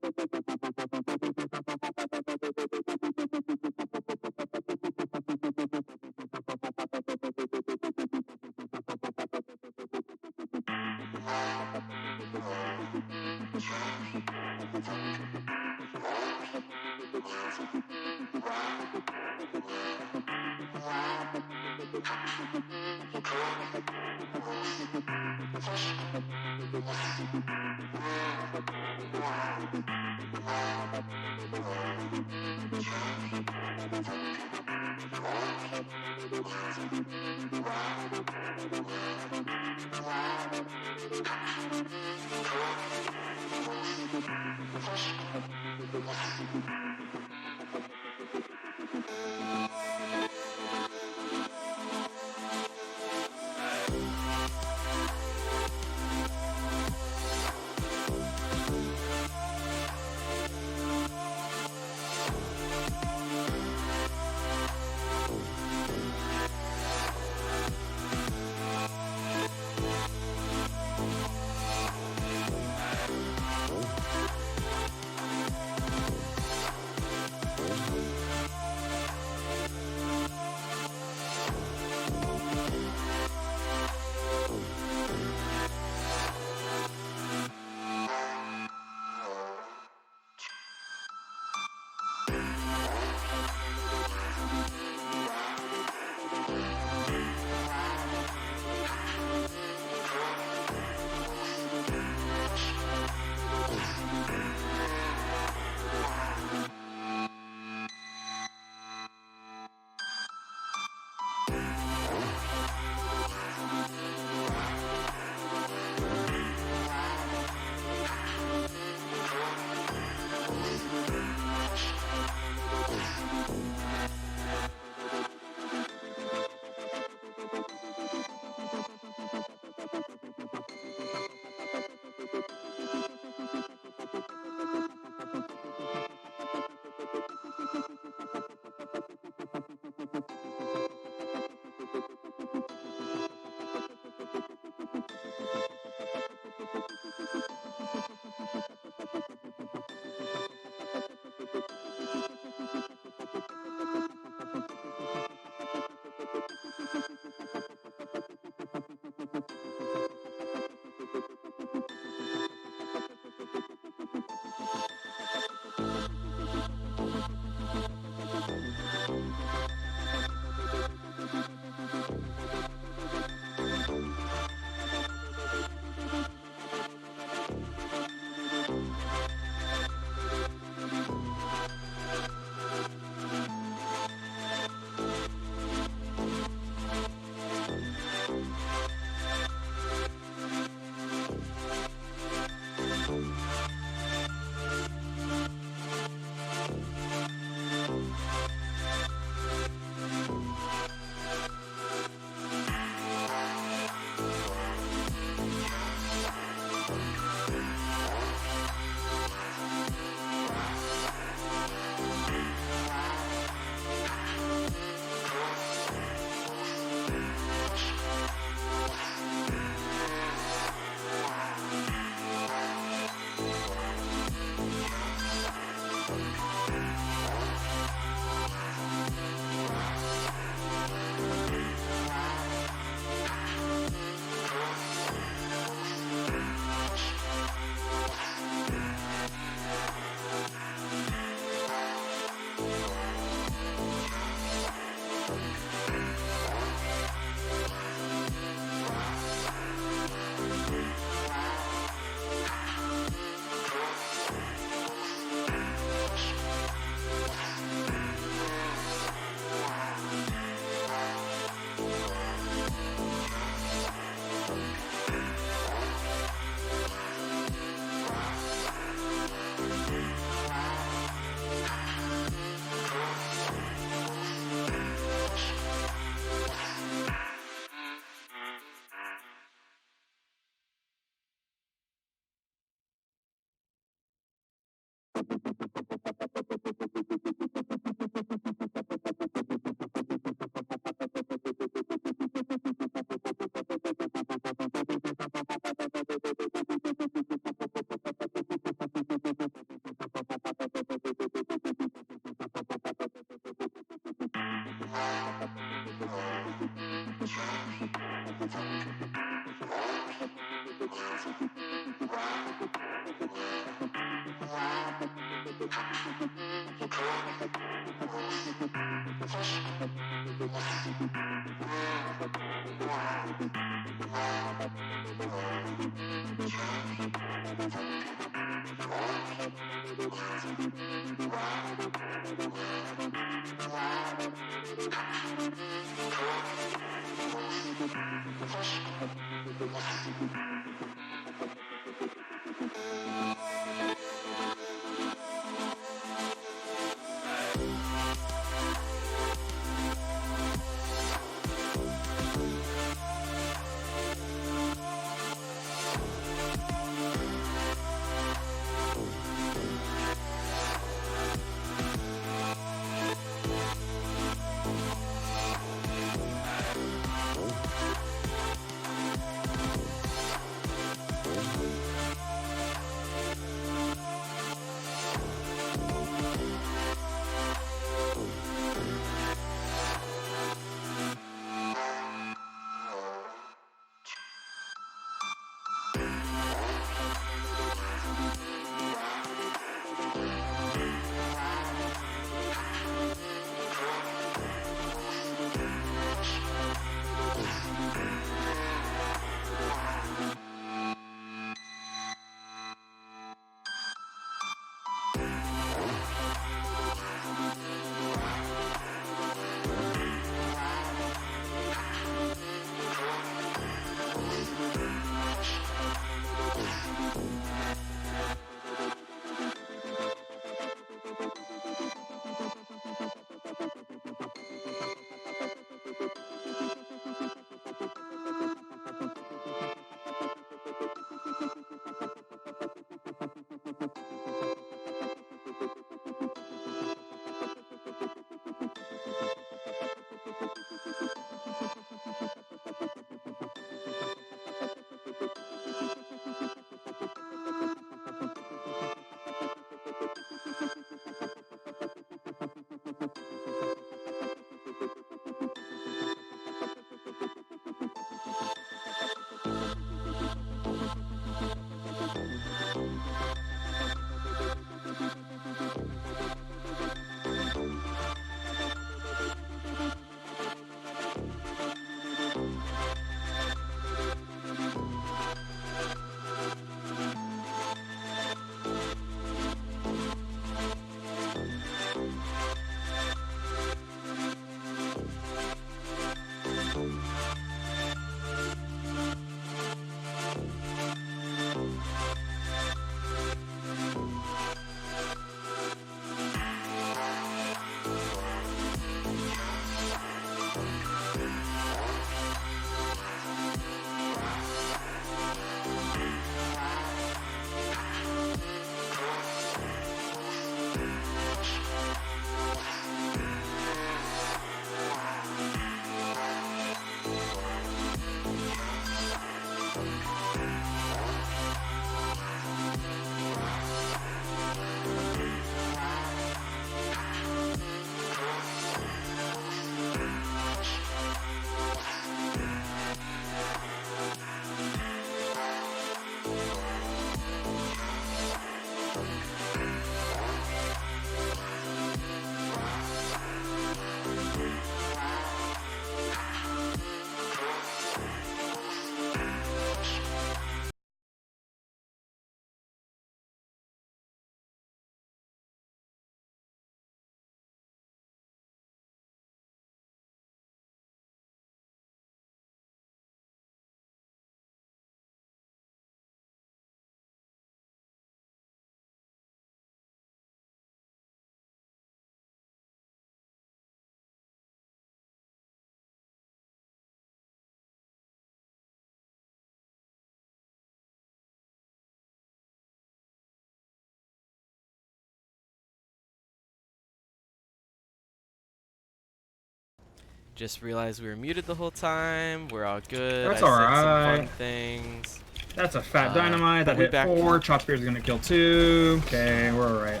Just realized we were muted the whole time. We're all good. That's I said some alright. fun things. That's a fat dynamite. but That we hit back. 4. Chop Spear's gonna kill 2. Okay, we're alright.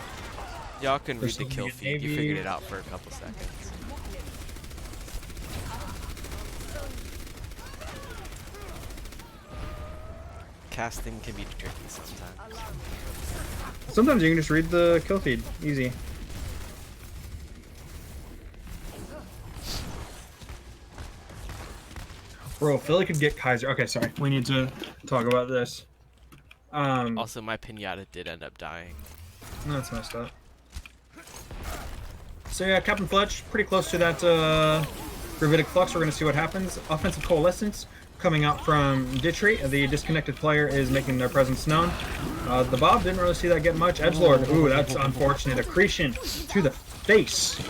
Y'all can read There's the still kill Navy. feed. You figured it out for a couple seconds. casting can be tricky sometimes. Sometimes you can just read the kill feed. Easy. Bro, Philly could get Kaiser. Okay, sorry. We need to talk about this. Also, my pinata did end up dying. That's messed up. So yeah, Captain Fletch, pretty close to that Gravitic Flux. We're going to see what happens. Offensive Coalescence coming out from Ditry. The disconnected player is making their presence known. The Bob didn't really see that get much. Edgelord, ooh, that's unfortunate. Accretion to the face.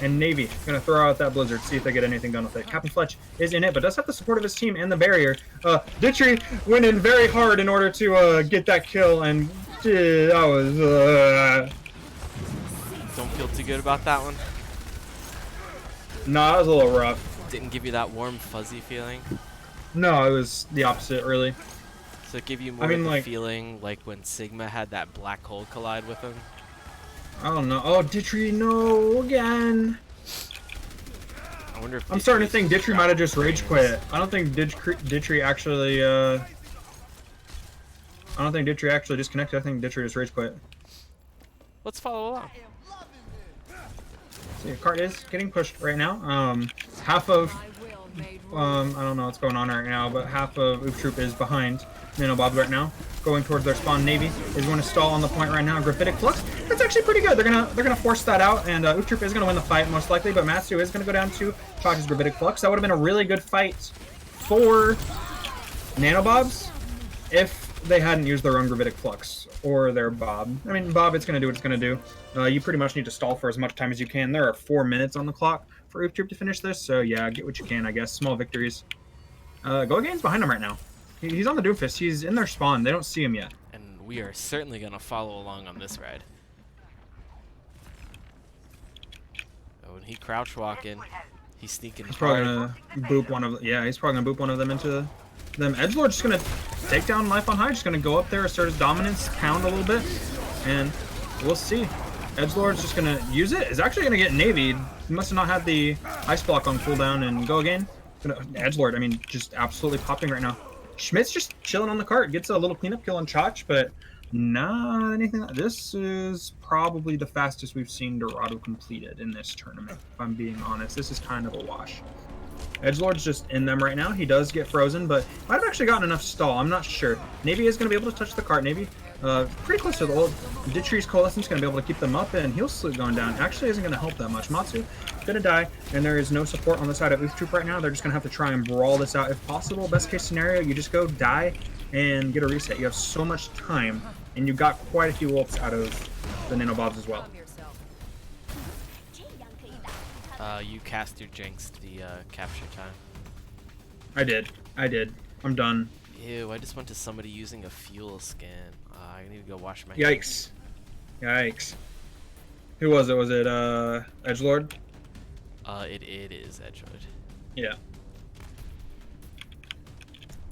And Navy going to throw out that Blizzard, see if they get anything done with it. Captain Fletch is in it, but does have the support of his team and the barrier. Ditry went in very hard in order to get that kill, and that was... Don't feel too good about that one. Nah, it was a little rough. Didn't give you that warm, fuzzy feeling. No, it was the opposite, really. So it gave you more of the feeling like when Sigma had that black hole collide with him. I don't know. Oh, Ditry, no, again. I wonder if I'm starting to think Ditry might have just rage quit. I don't think Ditry actually. I don't think Ditry actually disconnected. I think Ditry just rage quit. Let's follow along. See, your cart is getting pushed right now. Half of I don't know what's going on right now, but half of Oof Troop is behind NanoBobs right now, going towards their spawn. Navy is going to stall on the point right now. Gravitic Flux, that's actually pretty good. They're gonna force that out, and Oof Troop is gonna win the fight most likely. But Matsu is gonna go down to Chalk's Gravitic Flux. That would have been a really good fight for NanoBobs if they hadn't used their own Gravitic Flux or their Bob. I mean, Bob, it's gonna do what it's gonna do. You pretty much need to stall for as much time as you can. There are 4 minutes on the clock for Oof Troop to finish this, so yeah, get what you can, I guess. Small victories. Go Again's behind him right now. He's on the Doomfist. He's in their spawn. They don't see him yet. And we are certainly going to follow along on this ride. Oh, and he crouch walking. He's sneaking. He's probably going to boop one of... Yeah, he's probably going to boop one of them into them. Edgelord's just going to take down Life on High. Just going to go up there, assert his dominance, pound a little bit, and we'll see. Edgelord's just going to use it. Is actually going to get Navied. He must have not had the Ice Block on cooldown, and Go Again. Edgelord, I mean, just absolutely popping right now. Schmidt's just chilling on the cart. Gets a little cleanup kill on Chotch, but not anything. This is probably the fastest we've seen Dorado completed in this tournament, if I'm being honest. This is kind of a wash. Edgelord's just in them right now. He does get frozen, but might have actually gotten enough stall. I'm not sure. Navy is going to be able to touch the cart. Navy pretty close to the old Ditry's Coalescence, going to be able to keep them up, and Heal Salute going down actually isn't going to help that much. Matsu going to die, and there is no support on the side of Oof Troop right now. They're just going to have to try and brawl this out if possible. Best case scenario, you just go die and get a reset. You have so much time, and you got quite a few ults out of the NanoBobs as well. You cast your Jinx the capture time. I did. I'm done. Ew, I just went to somebody using a fuel skin. I need to go wash my Yikes. Yikes. Who was it? Was it Edgelord? It is Edgelord. Yeah.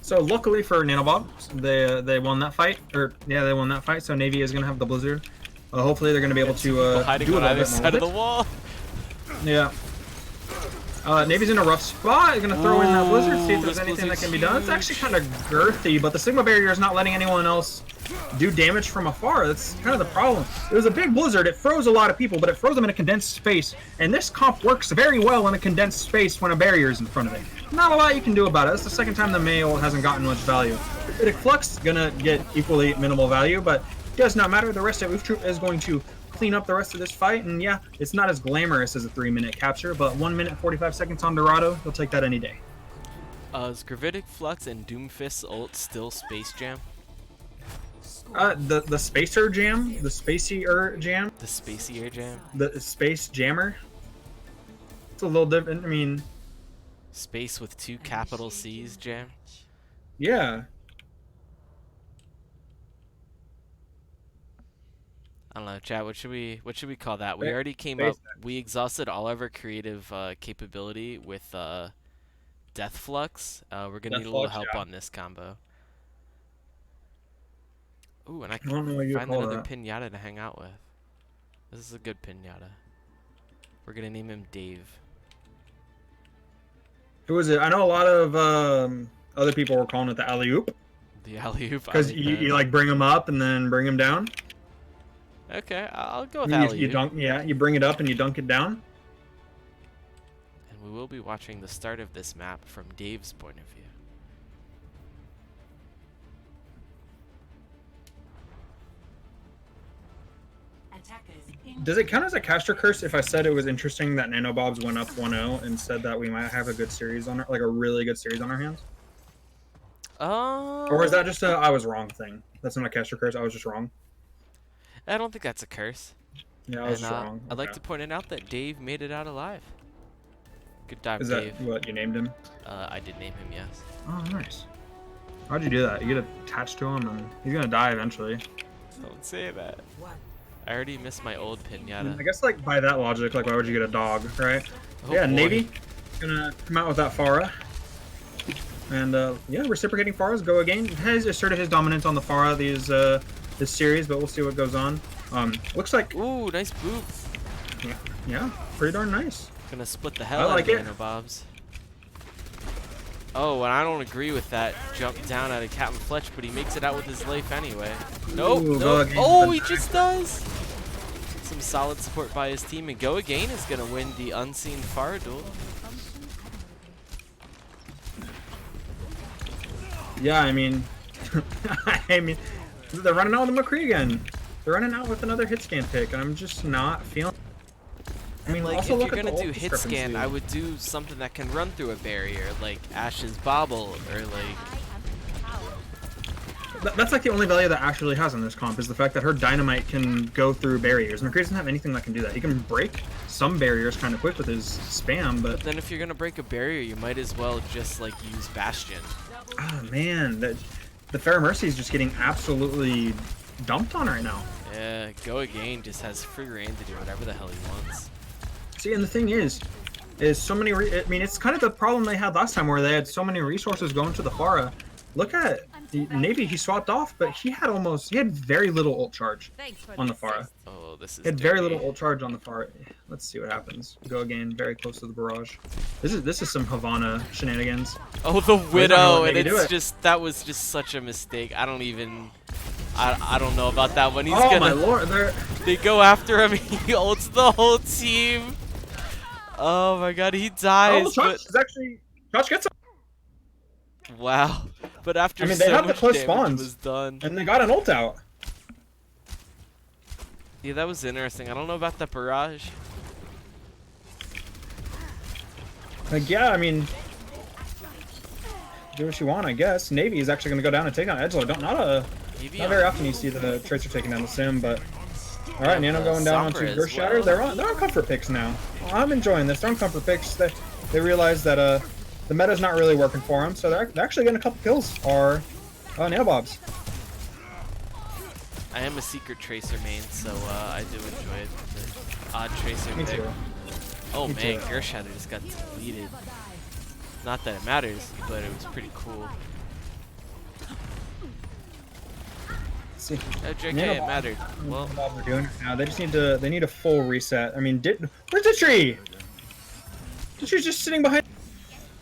So luckily for NanoBobs, they won that fight. They won that fight. So Navy is gonna have the Blizzard. Hopefully they're gonna be able to do a little bit more side of the wall. Yeah. Navy's in a rough spot. You're gonna throw in that Blizzard, see if there's anything that can be done. It's actually kind of girthy, but the Sigma barrier is not letting anyone else do damage from afar. That's kind of the problem. It was a big Blizzard. It froze a lot of people, but it froze them in a condensed space. And this comp works very well in a condensed space when a barrier is in front of it. Not a lot you can do about it. That's the second time the Mail hasn't gotten much value. Gravitic Flux gonna get equally minimal value, but it does not matter. The rest of Oof Troop is going to clean up the rest of this fight, and yeah, it's not as glamorous as a 3-minute capture, but 1 minute 45 seconds on Dorado, he'll take that any day. Is Gravitic Flux and Doomfist's ult still Space Jam? The Spacer Jam? The Spacier Jam? The Spacier Jam? The Space Jammer? It's a little different, I mean... Space with 2 capital C's Jam? Yeah. I don't know, chat. What should we call that? We already came up. We exhausted all of our creative capability with Death Flux. We're gonna need a little help on this combo. Ooh, and I can find another pinata to hang out with. This is a good pinata. We're gonna name him Dave. Who is it? I know a lot of other people were calling it the alley-oop. The alley-oop. I Because like you that. like bring him up and then bring him down. Okay, I'll go with You alley-oop. dunk, yeah, you bring it up and you dunk it down. And we will be watching the start of this map from Dave's point of view. Does it count as a caster curse if I said it was interesting that NanoBobs went up 1-0 and said that we might have a good series on our, like a really good series on our hands? Or is that just a I was wrong thing? That's not a caster curse. I was just wrong. I don't think that's a curse. Yeah, I was And just wrong. I'd like Okay. to point it out that Dave made it out alive. Good job, Is Dave. that what you named him? I did name him, yes. Oh, nice. How'd you do that? You get attached to him, and he's gonna die eventually. Don't say that. I already missed my old pinata. I guess, like by that logic, like why would you get a dog, right? Oh, yeah, boy. Navy gonna come out with that Pharah, and yeah, reciprocating Pharahs go again. He has asserted his dominance on the Pharah this series, but we'll see what goes on. Looks like Ooh, nice boop. yeah, pretty darn nice. Gonna split the hell like out of it. NanoBobs. Oh, and I don't agree with that jump down out of Captain Fletch, but he makes it out with his life anyway. Nope, Ooh, nope. go again. Oh, he just does. Some solid support by his team, and Go Again is gonna win the unseen Pharah duel. Yeah, I mean, I mean, they're running out with the McCree again. They're running out with another hit scan pick, and I'm just not feeling. I mean, Like, also if look you're at the gonna do ult hit scan, discrepancy. I would do something that can run through a barrier, like Ash's Bobble, or like... That's like the only value that Ash really has in this comp is the fact that her dynamite can go through barriers. McCree doesn't have anything that can do that. He can break some barriers kind of quick with his spam, but Then if you're gonna break a barrier, you might as well just like use Bastion. oh man, the Pharah Mercy is just getting absolutely dumped on right now. Yeah, Go Again just has free reign to do whatever the hell he wants. See, and the thing is so many. I mean, it's kind of the problem they had last time where they had so many resources going to the Pharah. Look at the Navy. He swapped off, but he had very little ult charge on the Pharah. Oh, this is He had very dirty. little ult charge on the Pharah. Let's see what happens. Go again, very close to the barrage. This is some Havana shenanigans. Oh, the gonna Widow, let and Navy do it's it. just, that was just such a mistake. I don't even, I don't know about that one. He's Oh gonna, my lord! they go after him, he ults the whole team. Oh my god, he dies, Oh, Josh is actually Josh gets him, but, wow. But after I mean, they so have the much close damage spawns. was done. and they got an ult out. Yeah, that was interesting. I don't know about the barrage. Like, yeah, I mean, do what you want, I guess. Navy is actually going to go down and take down Edgelord. Maybe Not very often you see the Tracer taking down the Sim, but all right, Yeah, Nano going down Sombra onto as Burst Shatter. well. They're on comfort picks now. I'm enjoying this. They're on comfort picks. They realize that the meta's not really working for them, so they're actually getting a couple kills. Or NanoBobs. I am a secret Tracer main, so I do enjoy it. The odd Tracer Me pick. too. Oh Me man, too. Gershatter just got deleted. Not that it matters, but it was pretty cool. Let's see. JK, Nano it mattered. Well, NanoBobs are doing it now. They just need a full reset. I mean, where's the tree? The tree's just sitting behind.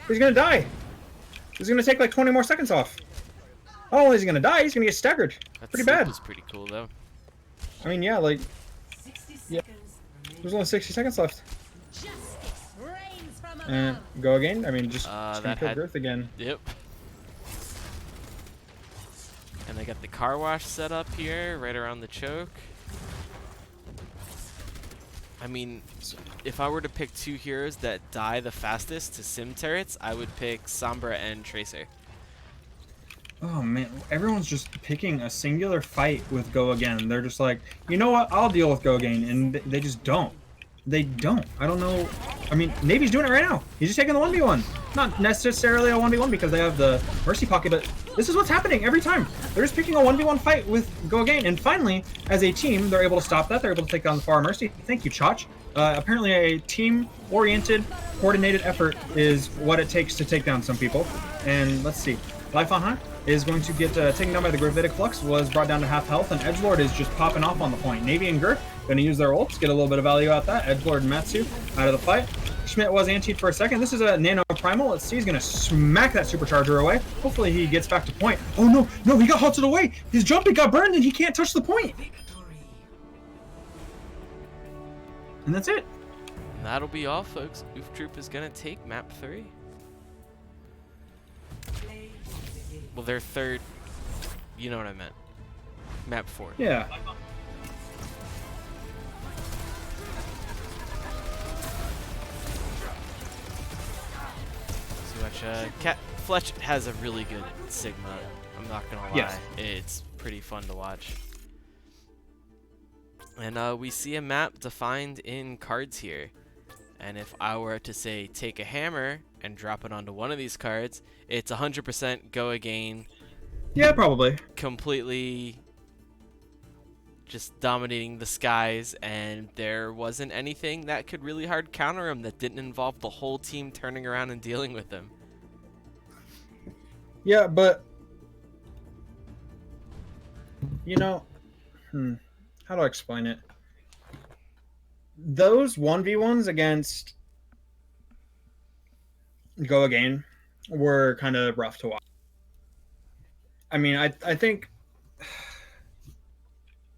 He's gonna die. He's gonna take like 20 more seconds off. Not only is he gonna die, he's gonna get staggered. that Pretty sleep bad. was pretty cool though. I mean, yeah, like 60 Yeah. seconds there's only 60 seconds left. Justice reigns from And above. go again. I mean, just That gonna kill had- Girth again. Yep. And they got the car wash set up here, right around the choke. I mean, if I were to pick two heroes that die the fastest to sim turrets, I would pick Sombra and Tracer. Oh man, everyone's just picking a singular fight with Go Again. They're just like, you know what? I'll deal with Go Again, and they just don't. They don't. I don't know. I mean, Navy's doing it right now. He's just taking the 1v1. Not necessarily a 1v1 because they have the Mercy Pocket, but this is what's happening every time. They're just picking a 1v1 fight with Go Again, and finally, as a team, they're able to stop that. They're able to take down the Pharah Mercy. Thank you, Chach. Apparently, a team-oriented, coordinated effort is what it takes to take down some people. And let's see. Life on High is going to get taken down by the Gravitic Flux, was brought down to half health, and Edgelord is just popping off on the point. Navy and Girth going to use their ults, get a little bit of value out of that. Edgelord and Matsu out of the fight. Schmidt was antied for a second. This is a Nano Primal. Let's see, he's gonna smack that supercharger away. Hopefully he gets back to point. Oh no, no, he got halted away. His jumping got burned and he can't touch the point. And that's it. And that'll be all, folks. Oof Troop is gonna take map 3. Well, their third. You know what I meant. Map 4. Yeah. Cat Fletch has a really good Sigma. I'm not gonna lie. Yes. It's pretty fun to watch. And we see a map defined in cards here. And if I were to say take a hammer and drop it onto one of these cards, it's 100% go again. Yeah, probably. Completely just dominating the skies, and there wasn't anything that could really hard counter him that didn't involve the whole team turning around and dealing with him. Yeah, but you know, how do I explain it? Those 1v1s against Go Again were kind of rough to watch. I mean, I think,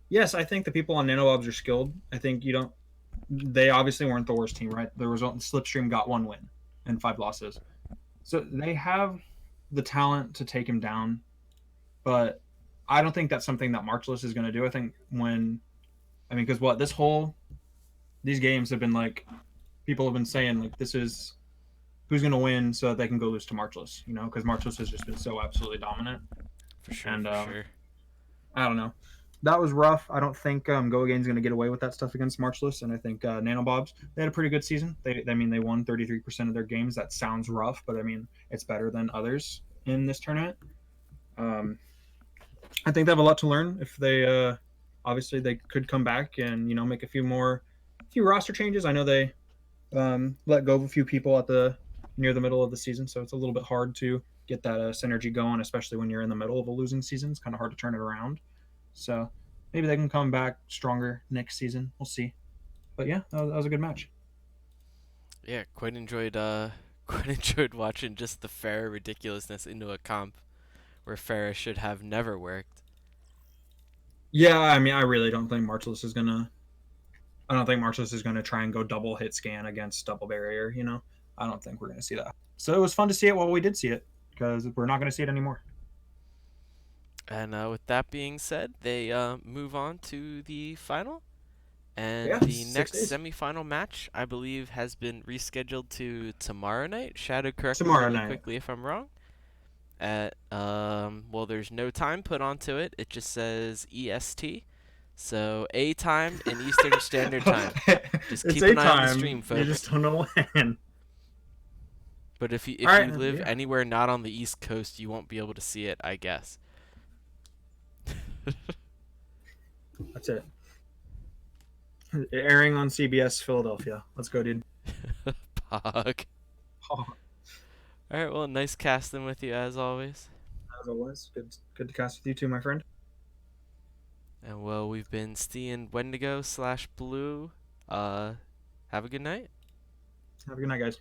yes, I think the people on NanoBobs are skilled. I think they obviously weren't the worst team, right? The result, Slipstream got 1 win and 5 losses. So they have the talent to take him down, but I don't think that's something that Marchless is going to do. I think because these games have been like, people have been saying like, this is who's going to win so that they can go lose to Marchless, because Marchless has just been so absolutely dominant. For sure, And for sure. I don't know. That was rough. I don't think Go Again's going to get away with that stuff against Marchless, and I think NanoBobs, they had a pretty good season. They won 33% of their games. That sounds rough, but I mean, it's better than others in this tournament. I think they have a lot to learn. If they obviously they could come back and make a few roster changes. I know they let go of a few people near the middle of the season, so it's a little bit hard to get that synergy going, especially when you're in the middle of a losing season. It's kind of hard to turn it around. So maybe they can come back stronger next season. We'll see. But yeah, that was a good match. Yeah, quite enjoyed watching just the Pharah ridiculousness into a comp where Pharah should have never worked. Yeah, I mean, I really don't think Marchless is gonna try and go double hit scan against double barrier. I don't think we're gonna see that. So it was fun to see it while we did see it, because we're not gonna see it anymore. And with that being said, they move on to the final. And Yeah, the 6 next days. semifinal match, I believe, has been rescheduled to tomorrow night. Shadow, correct me Tomorrow really night. quickly if I'm wrong. Well, there's no time put onto it. It just says EST. So A time in Eastern Standard Time. Just It's keep an eye on the time. stream, folks. You just don't know when. But if you Alright, live yeah. anywhere not on the East Coast, you won't be able to see it, I guess. That's it. Airing on CBS Philadelphia. Let's go, dude. Pog. Oh, Alright, well, nice casting with you as always. as always, good to cast with you too, my friend. And well, we've been Steeing Wendigo /Blue. Have a good night. Have a good night, guys.